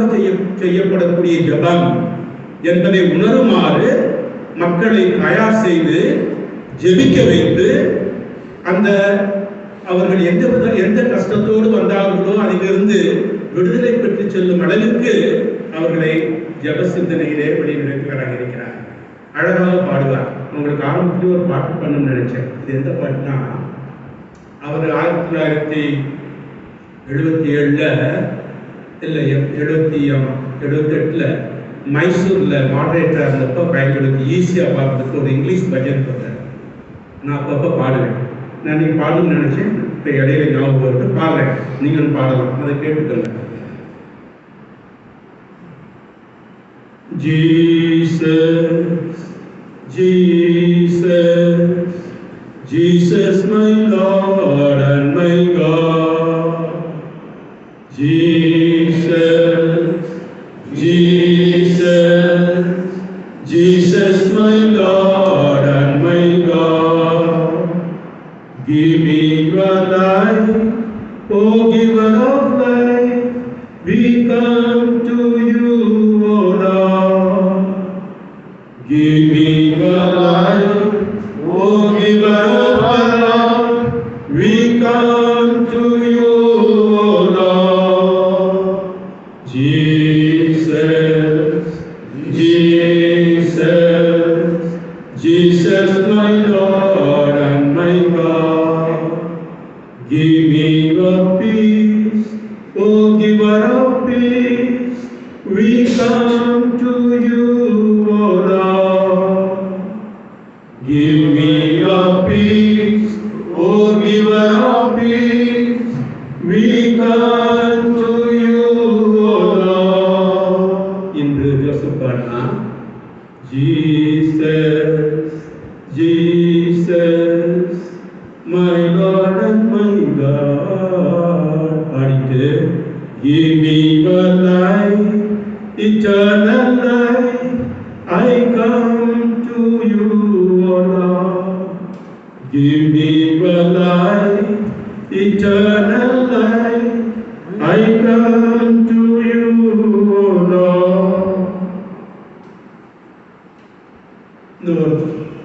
செய்யப்படக்கூடிய ஜெபம் என்பதை உணருமாறு மக்களை தயார் செய்து ஜெபிக்க வைத்து, அந்த அவர்கள் எந்த கஷ்டத்தோடு வந்தார்களோ அதிலிருந்து விடுதலை பெற்று செல்லும் அளவிற்கு அவர்களை ஜெப சிந்தனையிலே வெளிநடத்துவராக இருக்கிறார். அழகாக பாடுவார். உங்களுக்கு ஆரம்பத்தில் ஒரு பாட்டு பண்ணணும்னு நினைச்சேன். இது எந்த பாட்டுனா, அவர் 1977 மைசூர்ல மாடரேட்டரா இருந்தப்ப பையன்களுக்கு ஈஸியா பார்க்கறதுக்கு ஒரு இங்கிலீஷ் பட்ஜெட் போட்டார். நான் அப்பப்போ பாடுவேன். நான் நீங்க பாடணும்னு நினைச்சேன், இப்போ இடையில ஞாபகம் வருது, பாடுறேன், நீங்களும் பாடலாம், அதை கேட்டுக்கோங்க. Jesus, Jesus, Jesus, my Lord and my God. Jesus, Jesus, Jesus, my Lord and my God. Give me oh giver of peace, we come to you, O Lord. Give me your peace, oh giver of peace, we come to you, O Lord. இன்று ஜோசப் பாடினா, Jesus, Jesus, my Lord and my God. பாடிட்டு, give me your life, eternal life, I come to you, O Lord. Give me your life, eternal life, I come to you, O Lord.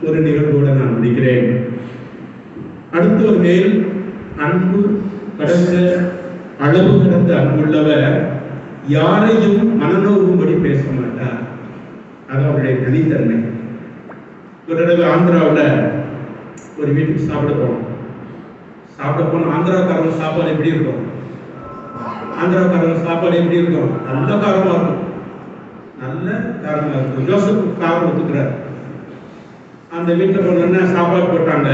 ஒரு நிகழ்வோடு நான் முடிக்கிறேன். அடுத்தவர் மேல் அன்பு கடந்த அளவு கடந்த அன்புள்ளவர் யாரையும் மனநோகும்படி பேச மாட்டார். அது அவருடைய தனித்தன்மை. ஒரு தடவை ஆந்திராவில் ஒரு வீட்டுக்கு சாப்பிட போனோம். ஆந்திராக்காரங்க சாப்பாடு எப்படி இருக்கும்? நல்ல காரமா இருக்கும். ஜோசப் காரம் ஒத்துக்கிறார். அந்த வீட்டில் போனோன்னா சாப்பாடு போட்டாங்க.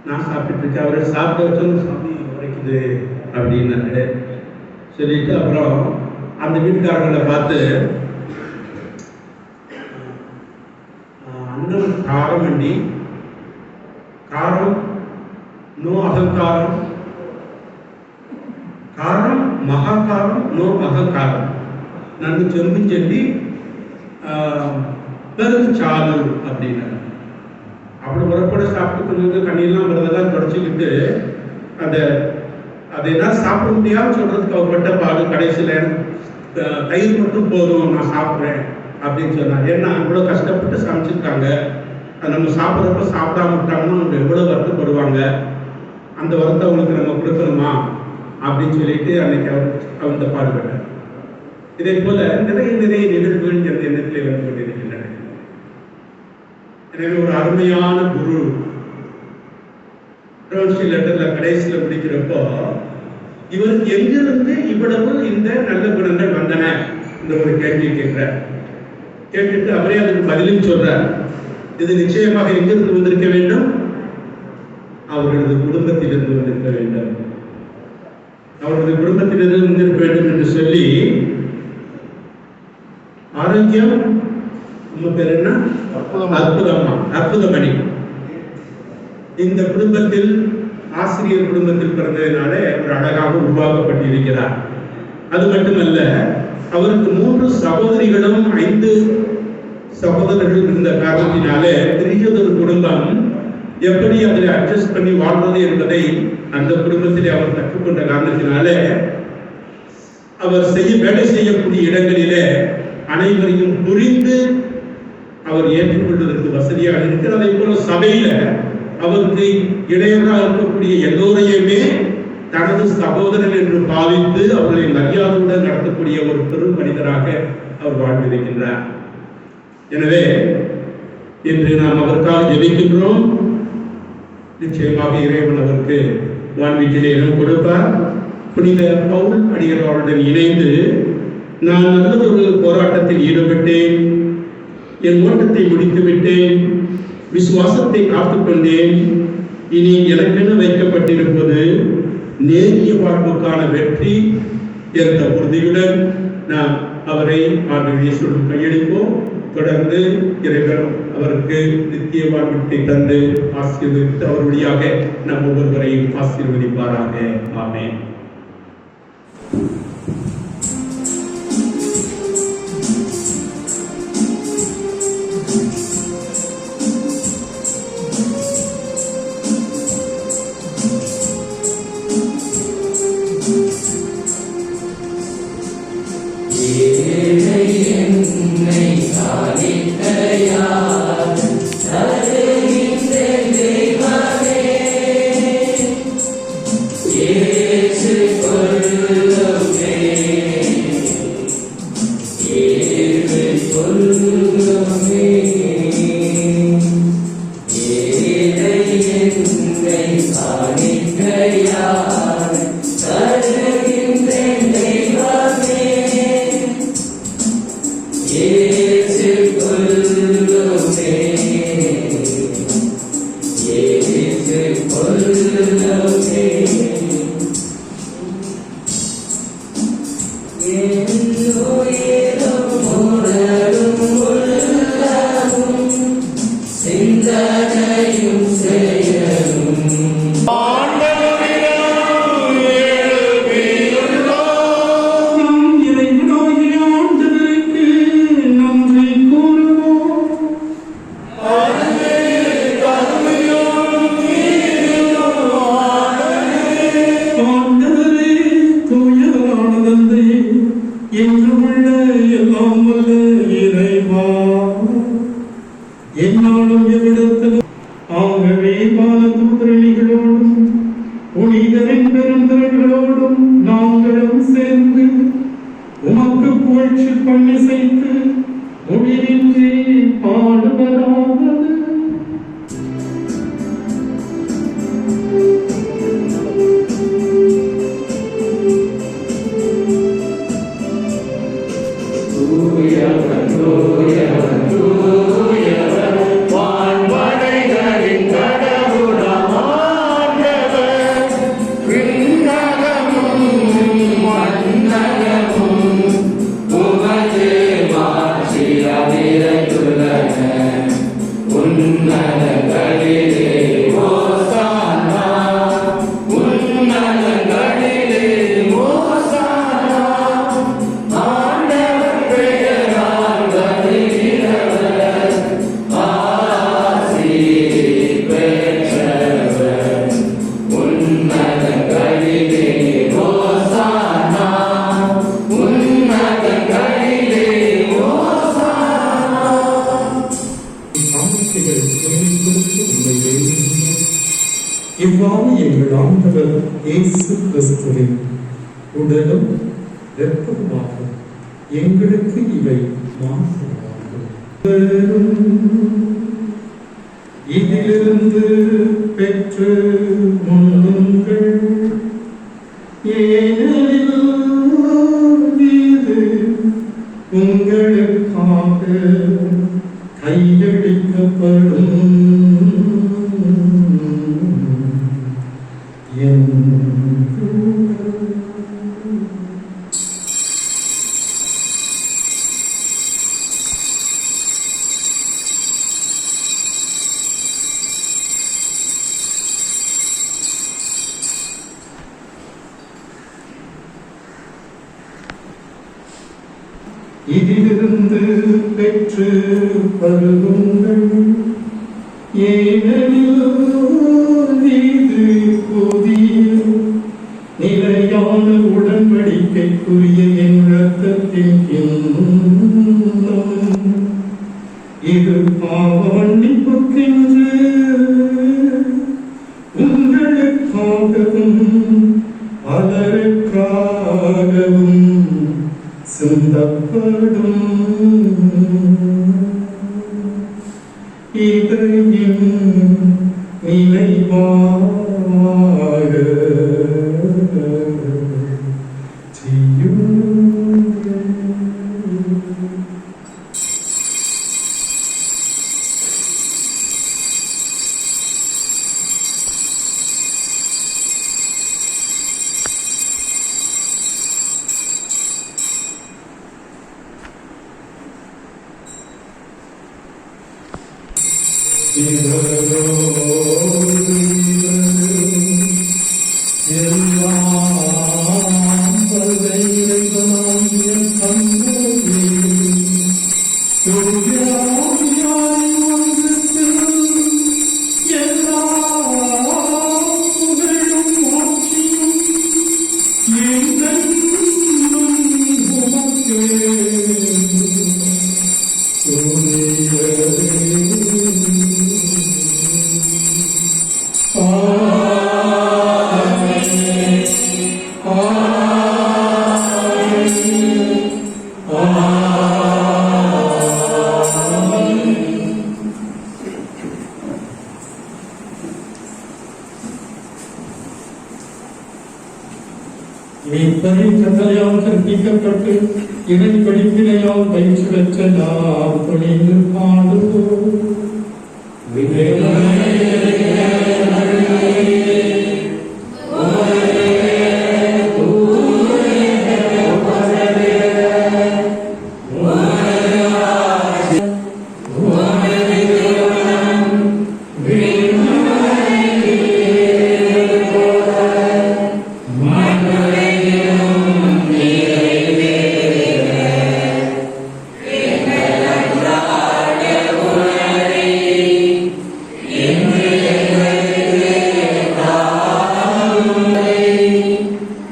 நான் சாப்பிட்டு இருக்கேன். அவரை சாப்பிட்டு வச்சோன்னு சாமி உரைக்குது அப்படின்னாரு. சொல்லிட்டு அப்புறம் அந்த வீட்டுக்காரங்களை பார்த்து, அண்ணன் காரம் அண்டி, காரம் நோ அகங்காரம், காரம் மகாகாரம் நோ அகங்காரம், நன்கு செம்பு செண்டி பெருகு சாலு அப்படின்னாரு. அப்படி புறப்பட சாப்பிட்டு கொஞ்சம் கண்ணீர்லாம் வரதெல்லாம் தொடச்சிக்கிட்டு அதை எல்லாம் சாப்பிட முடியாமல் சொல்றதுக்கு அவர் பட்ட பாடு. கடைசியில் தயிர் மட்டும் போதும், நான் சாப்பிட்றேன் அப்படின்னு சொன்னார். ஏன்னா இவ்வளோ கஷ்டப்பட்டு சமைச்சிருக்காங்க, நம்ம சாப்பிட்றப்ப சாப்பிடாம விட்டாங்கன்னா நம்ம எவ்வளோ வருத்தப்படுவாங்க, அந்த வருத்தம் அவங்களுக்கு நம்ம கொடுக்கணுமா அப்படின்னு சொல்லிட்டு அன்னைக்கு அவர் இந்த பாடுபட்டார். இதே போல நிறைய நிகழ்வுகள் இந்த எண்ணத்திலே வந்து கொண்டிருக்கின்றன. எனவே ஒரு அருமையான குரு லெட்டர்ல கடைசியில் முடிக்கிறப்போ இவருக்கு எங்கிருந்து இவ்வளவு இந்த நல்ல குணங்கள் வந்தன இந்த ஒரு கேள்வி கேட்டுட்டு அவரே அதுக்கு பதிலும் சொல்றார். இது நிச்சயமாக எங்கிருந்து வந்திருக்க வேண்டும்? அவர்களது குடும்பத்திலிருந்து வந்திருக்க வேண்டும். அவரது குடும்பத்திலிருந்து வந்திருக்க வேண்டும் என்று சொல்லி, ஆரோக்கியம் உங்க பேர் என்ன? அற்புதமணி. இந்த குடும்பத்தில் ஆசிரியர் குடும்பத்தில் பிறந்ததினாலே ஒரு அழகாக உருவாக்கப்பட்டிருக்கிறார். அது மட்டுமல்ல, அவருக்கு 3 சகோதரிகளும் 5 சகோதரர்கள் இருந்த காரணத்தினாலே பெரியதொரு குடும்பம் எப்படி அதில் அட்ஜஸ்ட் பண்ணி வாழ்வது என்பதை அந்த குடும்பத்திலே அவர் கற்றுக்கொண்ட காரணத்தினாலே அவர் வேலை செய்யக்கூடிய இடங்களிலே அனைவரையும் புரிந்து அவர் ஏற்றுக்கொள்வதற்கு வசதியாக இருக்கிறது. அதே போல சபையில அவருக்கு இடையராக இருக்கக்கூடிய எல்லோரையுமே தனது சகோதரன் என்று பாவித்து அவர்களை மரியாதையுடன் நடத்தக்கூடிய ஒரு பெரும் மனிதராக அவர் வாழ்ந்திருக்கின்றார். எனவே இன்று நாம் அவருக்காக ஜெபிக்கின்றோம். நிச்சயமாக இறைவன் அவருக்கு வான்வீட்டிலே இடம் கொடுப்பார். புனித பவுல் அடிகளாருடன் இணைந்து நான் நல்லதொரு போராட்டத்தில் ஈடுபட்டேன், என் ஓட்டத்தை முடித்துவிட்டேன், விசுவாசத்தை காத்துக்கொண்டேன், இனி எனக்கென வைக்கப்பட்டிருப்பது நேரிய வாழ்வுக்கான வெற்றி என்ற உறுதியுடன் நாம் அவரை ஆண்டவரின் கையெழுப்போம். தொடர்ந்து இறைவன் அவருக்கு நித்திய வாழ்வித்தை தந்து ஆசீர்வதித்து அவர் வழியாக நம் ஒவ்வொருவரையும் ஆசீர்வதிப்பாராக. ஆமென். காணிக்கையார் கருகின்ற நம் இறைவனாகிய ஆண்டவருக்கு நன்றி கூறுவோம். ஆண்டவரே, தூயவரான தந்தையே, என்றுமுள்ள எல்லாம் வல்ல இறைவா, என்னாலும் எவ்விடத்திலும் ஆகவே வானதூதரணிகளோடும் புனிதரின் பெருந்தர்களோடும் நாங்களும் சேர்ந்து உமக்கு புகழ்ச்சி பண்ணிசைத்து முடிவின்றி பாடுவதாவது. வான்படைகளின் கடவுளாம் ஆண்டவர், விண்ணகமும் மண்ணகமும் உமது மாட்சியால் நிறைந்துள்ளன. உன்னதங்களிலே ஓசானா, உன்னதங்களிலே ஓசானா. ஆண்டவர் பெயரால் வருகிறவர், ஆசி பெற்றவர். உன்னதங்களிலே ஓசானா, உன்னதங்களிலே ஓசானா. காணிக்கைகள் புனிதப்படுத்தி உம்மை வேண்டுகிறோம். இவ்வாறு எங்கள் ஆண்டவர் இயேசு கிறிஸ்துவின் உடலும் இரத்தமுமாக எங்களுக்கு இவை மாறுபாடுகள். இதிலிருந்து பெற்று உண்ணுங்கள், ஏனெனில் இது உங்களுக்காக கையளிக்கப்படும் என் இதிலிருந்து பெற்று பருகுங்கள், ஏனெனில் இது புதிய நிலையான உடன்படிக்கைக்குரிய என் இரத்தத்தின் கிண்ணம். இது பாவ மன்னிப்புக்கென்று உங்களுக்காகவும் பலருக்காகவும் சிந்தப்படும். இதையும் நினைவாக செய்யுங்கள். கட்டளையால் கற்பிக்கப்பட்டு இறை படிப்பினையால் பயிற்சி பெற்ற நாம் துணிந்து பாடுவோம். உமது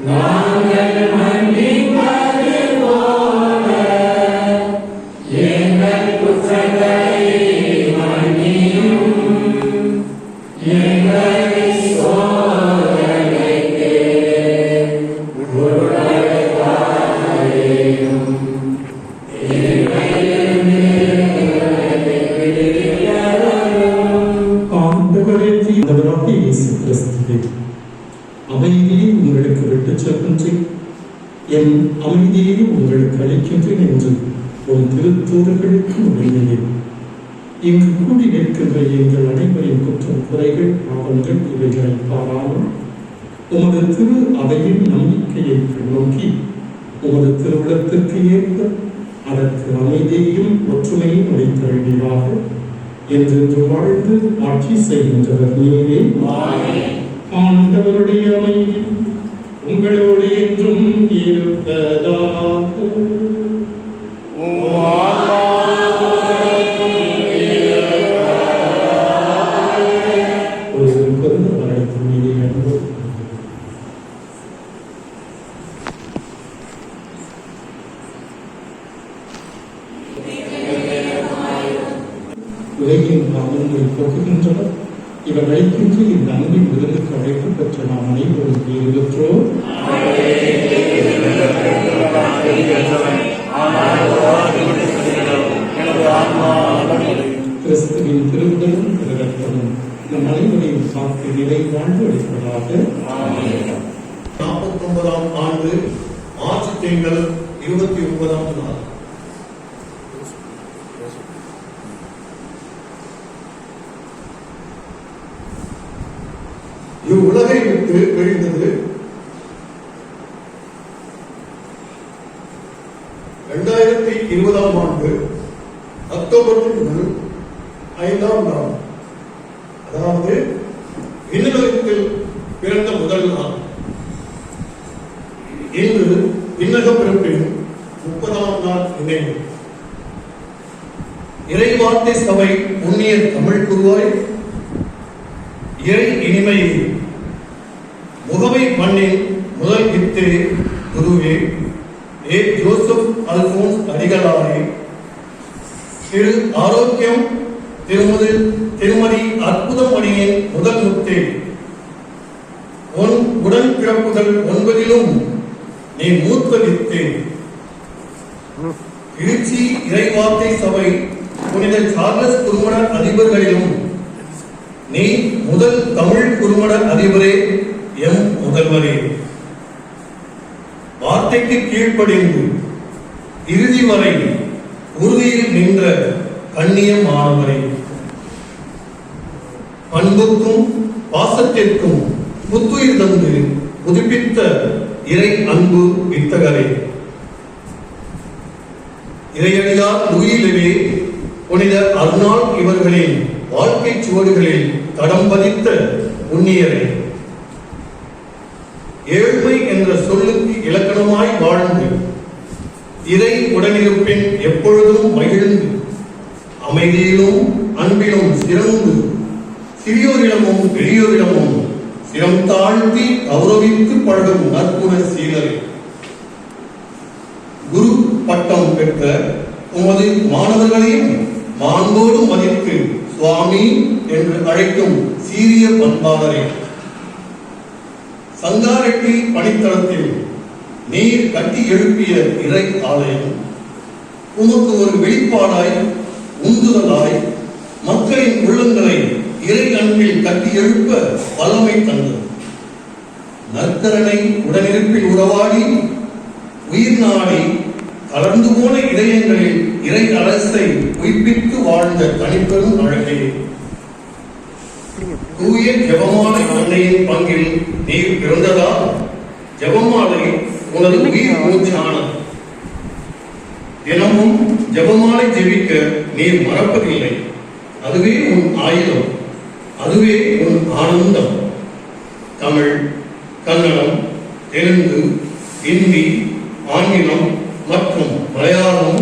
நாங்கள் மன்னிப்பது போல எங்கள் குற்றங்களை மன்னியும். எங்களை சோதனைக்கு உட்படுத்தாதேயும். ஆண்டவரே ஆண்டவராகிய இயேசு கிறிஸ்துவே, அமைதியை உங்களுக்கு விட்டுச் செல்கின்றேன், என் அமைதியை உங்களுக்கு அளிக்கின்றேன் என்று உன் திருத்தூதர்களுக்கு உரைக்கிறேன். இங்கு கூடி நிற்கின்ற எங்கள் அனைவரின் குற்றம் குறைகள் பாவங்கள் இவைகளை பாராமல் உமது திரு அவையின் நம்பிக்கையை நோக்கி உமது திருவிழத்திற்கு ஏற்ப அதற்கு அமைதியையும் ஒற்றுமையும் அளித்தருள்வீராக. என்றென்று வாழ்ந்து ஆட்சி செய்கின்றவர் நீரே. ஆண்டவருடைய அமைதி உங்களோடு என்றும் இருப்பதாக. ஒருவருக்கொரு அவர்களுக்கு மீறி அனுபவம். உலகின் பாவங்களை போக்குகின்றனர். இவர் அழைக்கின்ற இந்த அன்பின் விருதுக்கு அழைப்பு பெற்ற நாம் அனைவரும் பெற்றோர். கிறிஸ்துவின் திருவுடலும் திருரத்தமும் நம் அனைவரையும் காத்து நிலை வாழ்ந்து அளிப்பதாக. 49ஆம் ஆண்டு மார்ச் திங்கள் 29ஆம் நாள். இவ்வுலகை விட்டு பிரிந்தது 2020ஆம் ஆண்டு அக்டோபர் 5ஆம் நாள், அதாவது விண்ணுலகத்தில் பிறந்த முதல் நாள். இன்று விண்ணக பிறப்பின் 30ஆம் நாள் நினைவு. இறைவார்த்தை சபை புண்ணிய தமிழ் குருவாய் இறை இனிமையை முகமை மண்ணின் முதல் வித்து குருவே ஏ ஜோசப் அல்போன்ஸ் அடிகளாரே, திரு ஆரோக்கியம் திருமதி அற்புதமணியின் முதல் முத்தே, உன் உடன் பிறப்புகள் 9லும் நீ மூத்த வித்தே. திருச்சி இறைவார்த்தை சபை புனித சார்லஸ் குருமண அதிபர்களிலும் நீ முதல் தமிழ் குருமண அதிபரே, எம் முதல்வரே. வார்த்தைக்கு கீழ்ப்படிந்து இறுதி வரை உறுதியில் நின்ற கண்ணியமானவரே, பண்புக்கும் பாசத்திற்கும் புத்துயிர் தந்து புதுப்பித்த இறை அன்பு வித்தகரே, இறையடியார் லூயிலவே புனித அருணாள் இவர்களின் வாழ்க்கை சுவடுகளில் தடம் பதித்த புண்ணியரே, ஏழ்மை என்ற சொல்லுக்கு இலக்கணமாய் வாழ்ந்து இறை உடனிருப்பின் எப்பொழுதும் மகிழ்ந்து அமைதியிலும் அன்பிலும் சிறந்து சிறியோரிடமும் பெரியோரிடமும் சிரம் தாழ்த்தி கௌரவித்து பழகும் நற்குண சீலரே, குரு பட்டம் பெற்ற உமது மாணவர்களையும் மாண்போடு மதித்து சுவாமி என்று அழைக்கும் சீரிய பண்பாளரே, சங்காரெட்டி பணித்தளத்தில் நீர் கட்டி எழுப்பிய இறை ஆலயம் உமக்கு ஒரு வெளிப்பாடாய் உந்துதலாய் மக்களின் உள்ளங்களை இறை அன்பில் கட்டி எழுப்ப வல்லமை தந்தது. நற்கரணை உடனிருப்பில் உறவாடி உயிர் நாடி கலர்ந்து போன இதயங்களில் இறை அரசை உயிர்ப்பித்து வாழ்ந்த தனிப்பெரும் அழகே, தூய ஜெபமாலை அன்னையின் பங்கில் நீர் பிறந்ததால் ஜெபமாலை உனது உயிர் மூச்சானது. தினமும் ஜெபமாலை ஜெபிக்க நீர் மறப்பதில்லை. அதுவே உன் ஆயுதம், அதுவே உன் ஆனந்தம். தமிழ், கன்னடம், தெலுங்கு, இந்தி, ஆங்கிலம் மற்றும் மலையாளம்,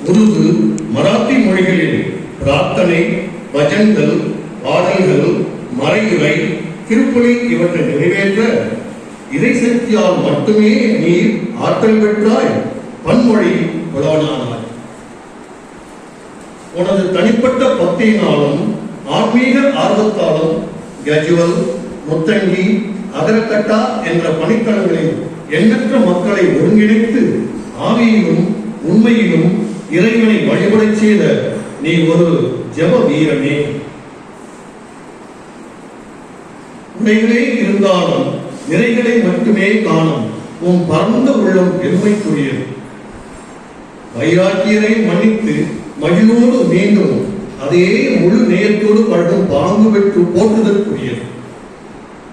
உருது, மராத்தி மொழிகளில் பிரார்த்தனை, பஜன்கள், பாடல்கள், மறையுரை, திருப்பலி இவற்றை நிறைவேற்ற இறைசக்தியால் மட்டுமே நீர் ஆற்றல் பெற்றாய், பன்மொழி புலவனானாய். உனது தனிப்பட்ட பக்தியினாலும் ஆன்மீக ஆர்வத்தாலும் கஜுவல், முத்தங்கி, அகரக்கட்டா என்ற பணித்தளங்களில் எண்ணற்ற மக்களை ஒருங்கிணைத்து ஆவியிலும் உண்மையிலும் இறைவனை வழிபடச் செய்த நீ ஒரு ஜெப வீரனே. உடைகளே இருந்தாலும் நிறைகளை மட்டுமே காணும் உன் பரந்த உள்ளம் பெருமைக்குரியது. வைராக்கியரை மன்னித்து மகிழ்வோடு மீண்டும் அதே முழு நேயத்தோடு பழகும் பாங்கு பெற்று போற்றுதற்குரியது.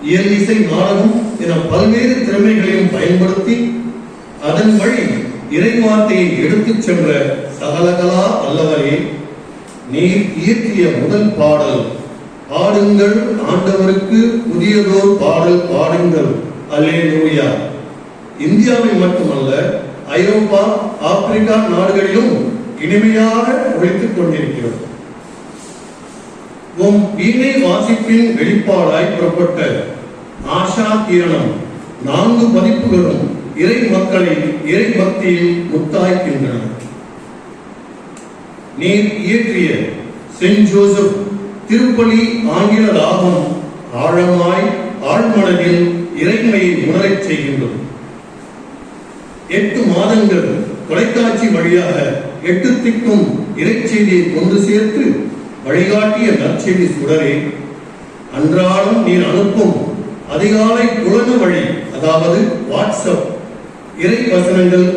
இயல் இசை நாடகம் என பல்வேறு திறமைகளையும் பயன்படுத்தி அதன் வழி இறைவார்த்தையை எடுத்துச் சென்ற சகலகலா அல்லவரே, நீர் இயற்றிய முதல் பாடல் பாடுங்கள் ஆண்டவருக்கு புதியதோர் பாடல் பாடுங்கள் அல்லேலூயா இந்தியாவில் மட்டுமல்ல ஐரோப்பா, ஆப்பிரிக்கா நாடுகளிலும் இனிமையாக ஒலித்துக் கொண்டிருக்கிறது. உம் வீணை வாசிப்பின் வெளிப்பாடாய் புறப்பட்ட ஆஷா கிரணம் 4 பதிப்புகளும் இறை மக்களை இறை பக்தியில் முத்தாய்க்கின்றன. நீர் இயற்றிய செயின்ட் ஜோசப் திருப்பலி ஆங்கில ராகம் ஆழமாய் ஆழ்மனதில் இறைமையை உணரச் செய்கின்றது. 8 மாதங்கள் தொலைக்காட்சி வழியாக 8 திக்கும் இறைச்செய்தியை கொண்டு சேர்த்து வழிகாட்டிய நற்செய்தி சுடரே, அன்றாடம் நீர் அனுப்பும் அதிகாலை புலன வழி, அதாவது வாட்ஸ்அப் இறை வசனங்கள்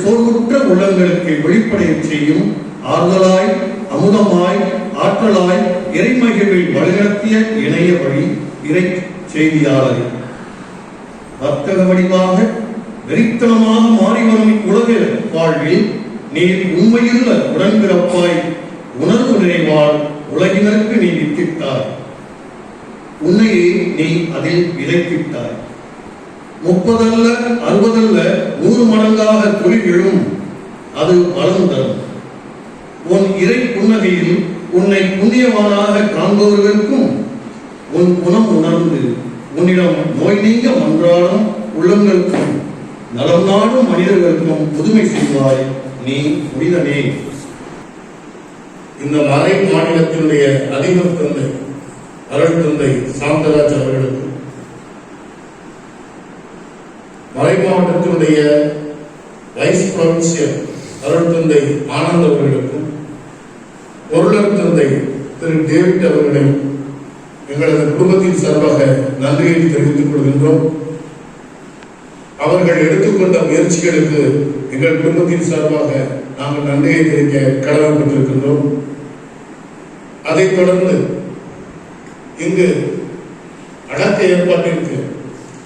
சோர்வுற்ற உள்ளங்களுக்கு வெளிப்படைய செய்யும் ஆறுதலாய், அமுதமாய், ஆற்றலாய் இறைமகிழ்வில் வழிநடத்திய இணைய வழி இறை செய்தியாளர். வர்த்தக வடிவாக வெறித்தனமாக மாறி வரும் உலக வாழ்வில் நீர் உண்மையுள்ள உடன்பிறப்பாய் உணர்வு நிறைவால் உலகினருக்கு நீ வித்திட்டாய். உன்னையே நீ அதில் விதைத்திட்டாய். 30 அல்ல 60 அல்ல 100 மடங்காக தொழில் எழும், அது பலன் தரும். உன் இறை புன்னகையில் உன்னை புண்ணியவானாக காண்பவர்களுக்கும் உன் குணம் உணர்ந்து உன்னிடம் நோய் நீங்க மன்றாடும் உள்ளங்களுக்கும் நலம் நாடும் மனிதர்களுக்கும் புதுமை செய்வாய். நீ புனிதனே. இந்த மறை மாநிலத்தினுடைய அதிபர் தந்தை அருள் தந்தை சாந்தராஜ் அவர்களுக்கும், மறை மாவட்டத்தினுடைய வைஸ் புரொவின்சியல் அருள் தந்தை ஆனந்த் அவர்களுக்கும், பொருளர் தந்தை திரு டேவிட் அவர்களையும் எங்களது குடும்பத்தின் சார்பாக நன்றியை தெரிவித்துக் கொள்கின்றோம். அவர்கள் எடுத்துக்கொண்ட முயற்சிகளுக்கு எங்கள் குடும்பத்தின் சார்பாக நாங்கள் நன்றியை தெரிவிக்க கடமைப்பட்டிருக்கின்றோம். அதைத் தொடர்ந்து இங்கு அடக்க ஏற்பாட்டிற்கு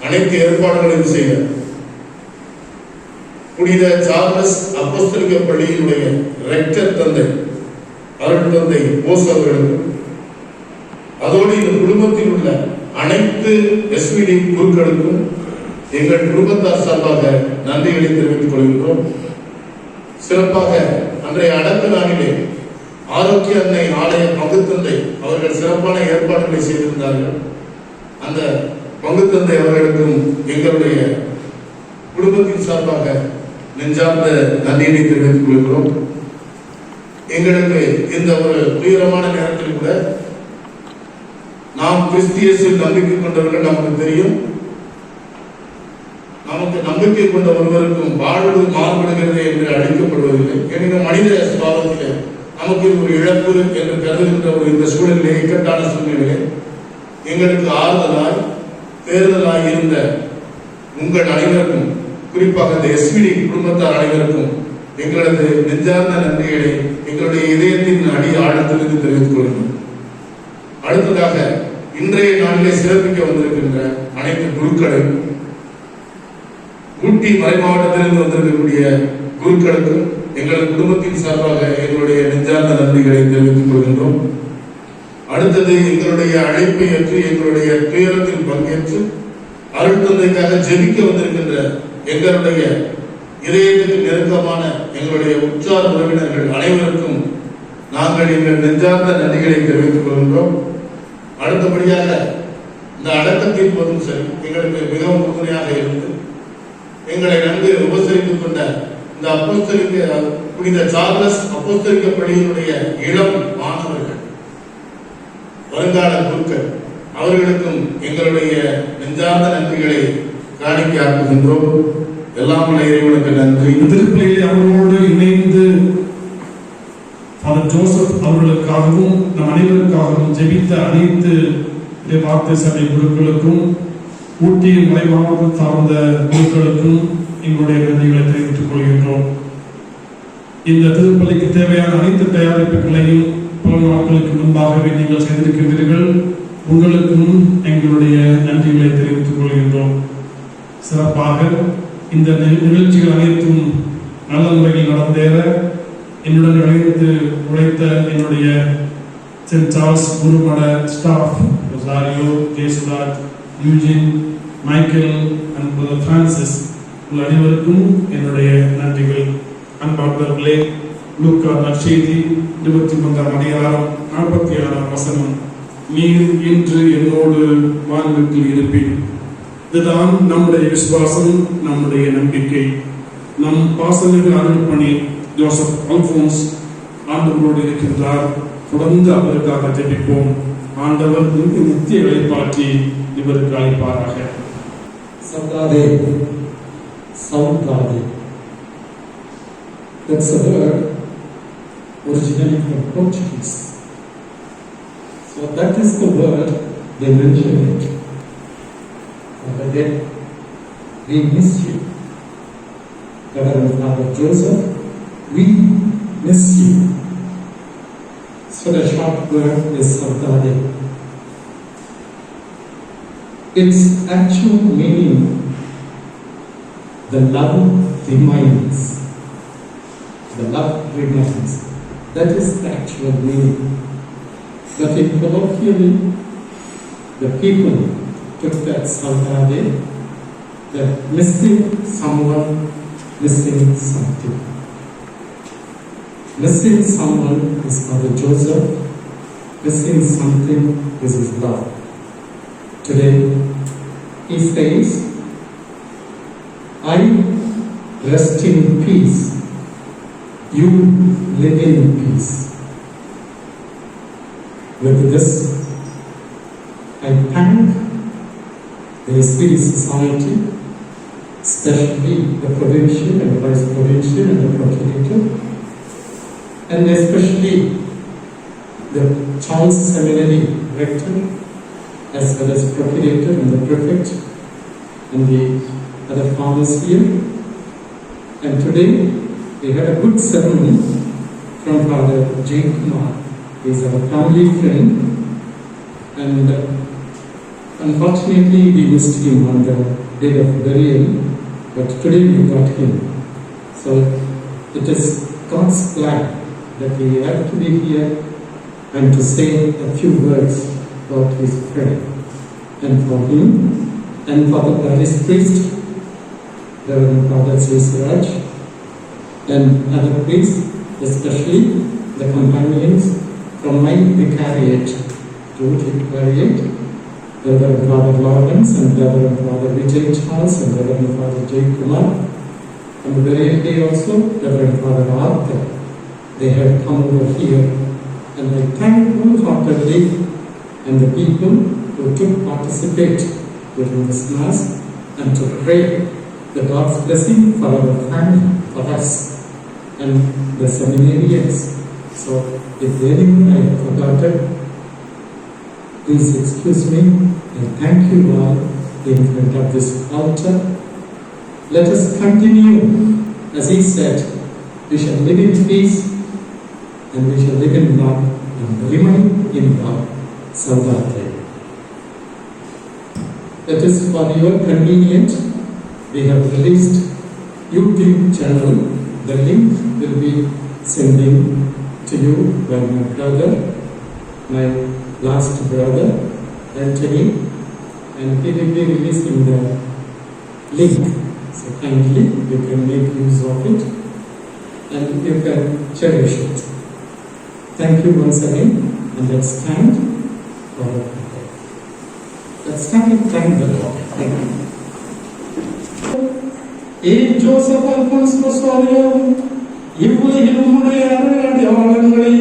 அனைத்து ஏற்பாடுகளையும் செய்த புனித சார்லஸ் அப்போஸ்தலிக பள்ளியினுடைய ரெக்டர் தந்தை அருள் தந்தை போஸ் அவர்களுக்கும், அதோடு இந்த குடும்பத்தில் உள்ள அனைத்து எஸ்விடி குருக்களுக்கும் எங்கள் குடும்பத்தார் சார்பாக நன்றிகளை தெரிவித்துக் கொள்கின்றோம். சிறப்பாக அன்றைய அடக்க நாளிலே ஆரோக்கிய அன்னை ஆலய பங்குத்தந்தை அவர்கள் சிறப்பான ஏற்பாடுகளை செய்திருந்தார்கள். அந்த பங்குத்தந்தை அவர்களுக்கும் எங்களுடைய குடும்பத்தின் சார்பாக நெஞ்சார்ந்த நன்றியை தெரிவித்துக் கொள்கிறோம். எங்களுக்கு இந்த ஒரு துயரமான நேரத்தில் கூட நாம் கிறிஸ்தியஸில் நம்பிக்கை கொண்டவர்கள் நமக்கு தெரியும். நமக்கு நம்பிக்கை கொண்ட ஒருவருக்கும் வாழ்வு மாறுபடுகிறது என்று அழைக்கப்படுவதில்லை. எனினும் மனித சுபாவத்தில் நமக்கு ஒரு இழப்பு என்று கருதுகின்ற ஒரு இந்த சூழலிலே, இக்கட்டான சூழ்நிலையிலே எங்களுக்கு ஆறுதலாய் தேர்தலாய் இருந்த உங்கள் அனைவருக்கும், குறிப்பாக இந்த எஸ்விடி குடும்பத்தார் அனைவருக்கும் எங்களது நெஞ்சார்ந்த நன்றிகளை எங்களுடைய இதயத்தின் அடி ஆழத்திலிருந்து தெரிவித்துக் கொள்கிறோம். அடுத்ததாக இன்றைய நாளிலே சிறப்பிக்க வந்திருக்கின்ற அனைத்து குருக்களையும், ஊட்டி மறை மாவட்டத்திலிருந்து வந்திருக்கக்கூடிய குருக்களுக்கும் எங்களது குடும்பத்தின் சார்பாக எங்களுடைய நெஞ்சார்ந்த நன்றிகளை தெரிவித்துக் கொள்கின்றோம். அடுத்தது எங்களுடைய அழைப்பை ஏற்று எங்களுடைய துயரத்தில் பங்கேற்று அருள் தந்தைக்காக ஜெபிக்க வந்திருக்கின்ற எங்களுடைய இதயத்துக்கு நெருக்கமான எங்களுடைய உற்றார் உறவினர்கள் அனைவருக்கும் நாங்கள் எங்கள் நெஞ்சார்ந்த நன்றிகளை தெரிவித்துக் கொள்கின்றோம். அடுத்தபடியாக இந்த அடக்கத்தின் போதும் சரி எங்களுக்கு மிகவும் உறுதுணையாக இருந்து எங்களை நன்கு உபசரித்துக் கொண்ட இந்த அப்போஸ்தலிக்க புனித சார்லஸ் அப்போஸ்தலிக்க பள்ளியினுடைய இளம் மாணவர்கள், வருங்கால குருக்கள், அவர்களுக்கும் எங்களுடைய நெஞ்சார்ந்த நன்றிகளை காணிக்கையாக்குகின்றோம். எல்லாம் உள்ள இறைவனுக்கு நன்றி. திருப்பலியில் அவர்களோடு இணைந்து ஃபாதர் ஜோசப் அவர்களுக்காகவும் நம் அனைவருக்காகவும் ஜெபித்த அனைத்து வார்த்தை சபை குருக்களுக்கும் ஊட்டியின் மலைமாவட்ட சார்ந்த குருக்களுக்கும் எங்களுடைய நன்றிகளை தெரிவித்துக் கொள்கின்றோம். இந்த திருப்பலிக்கு தேவையான அனைத்து தயாரிப்புகளையும் பல நாட்களுக்கு முன்பாகவே நீங்கள் செய்திருக்கின்றீர்கள். உங்களுக்கும் எங்களுடைய நன்றிகளை தெரிவித்துக் கொள்கின்றோம். சிறப்பாக இந்த நிகழ்ச்சிகள் அனைத்தும் நல்ல முறையில் நடந்தேற என்னுடன் இணைந்து உழைத்த என்னுடைய சென்ட் சார்ல்ஸ் குருமட staff Rosario, Jesuraj, Eugene, Michael and brother Francis உங்கள் அனைவருக்கும் என்னுடைய நன்றிகள். அன்பார்ந்தவர்களே, லூக்கா நற்செய்தி 23ஆம் அதிகாரம் 46ஆம் வசனம், நீர் இன்று என்னோடு வானகத்தில் இருப்பேன். இதுதான் நம்முடைய விசுவாசம், நம்முடைய நம்பிக்கை. நம் பாசமிகு அருள்பணி ஜோசப் அல்போன்ஸ் ஆண்டவரோடு இருக்கின்றார். தொடர்ந்து அவருக்காக ஜெபிப்போம். ஆண்டவர் நித்திய இளைப்பாற்றி இவருக்கு அளிப்பாராக. Saudade, saudade. That's a word originally from Portuguese. So that is the word they mention it. Father Dead, we miss you. Reverend Father Joseph, we miss you. So the short word is saudade. Its actual meaning, the love remains. The love remains. That is the actual meaning. But in colloquially, the people took that saudade, that missing someone, missing something. Missing someone is Father Joseph, missing something is his love. Today, he says, I rest in peace, you live in peace. With this, I thank the SPD Society, especially the provincial and the vice provincial and the procurator, and especially the Charles Seminary rector, as well as procurator and the prefect and the other fathers here. And today we had a good sermon from Father J. Kumar. He is our family friend, and unfortunately we missed him on the day of burial, but today we got him. So it is God's plan that we have to be here and to say a few words about his prayer. And for him and for the parish priest, Reverend Father Cesaraj, and other priests, especially the companions from my vicariate to vicariate, Reverend Father Lawrence and Reverend Father Vijay Charles and Reverend Father J. Kumar. On the very day also, Reverend Father Arthur, they have come over here, and I thank wholeheartedly and the people who took participate during this Mass and to pray the God's blessing for our family, for us, and the seminarians. So, if anyone I have forgotten, please excuse me, and thank you all in front of this altar. Let us continue, as he said, we shall live in peace, and we shall live in love, and remain in love. Saudade. That is for your convenience. We have released YouTube channel. The link will be sending to you by my brother, my last brother, Anthony, and he will be releasing the link. So kindly you can make use of it and you can cherish it. Thank you once again, and let's stand for a prayer. Let's stand and thank the Lord. Thank you. Joseph Alphonse Rosario, இவ்வுலகில் உம்முடைய அடையாளங்களை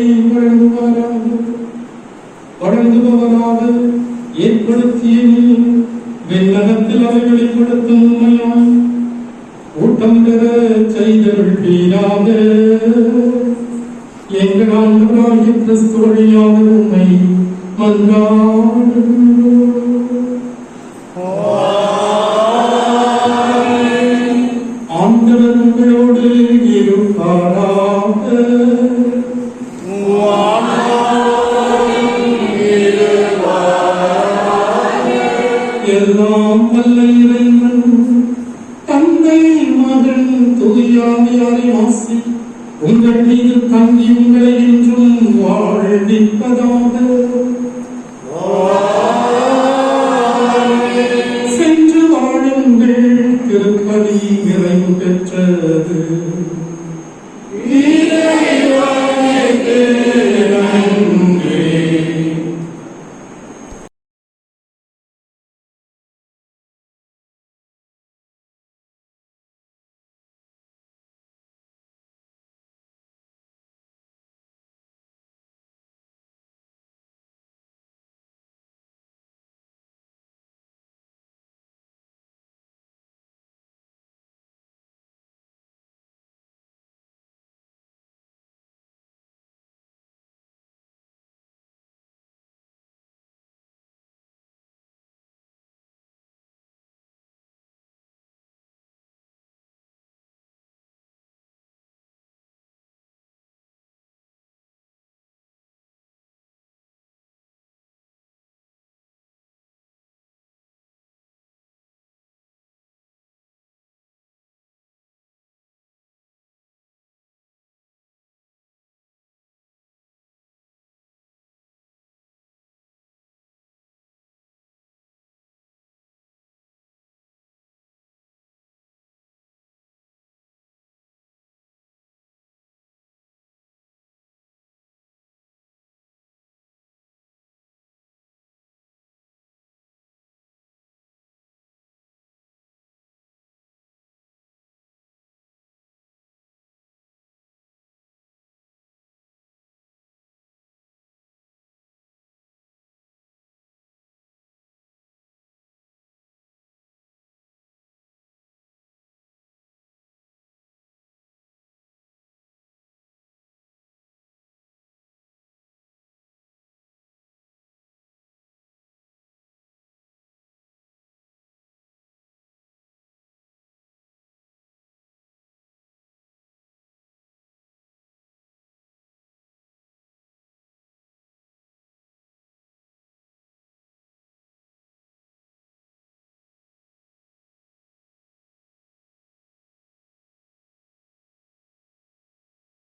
வழங்குபவராக ஏற்படுத்திய விண்ணகத்தில் அவை வெளிப்படுத்தும் உண்மையாய் கூட்டம் பெற செய்தருள்வீராக. எங்கள் ஆண்டவராகிய கிறிஸ்து வழியாக உம்மை மன்றாடுகிறோம். ஆண்டவர் உங்களோடு இருப்பாராக. எல்லாம் வல்ல இறைவன் தந்தை மகன் தூயாவியாரின் ஆசி உங்கள் மீது தங்கி உங்களை என்றும் வாழ்விப்பதாக. சென்று வாழுங்கள், திருப்பலி நிறைவு பெற்றது.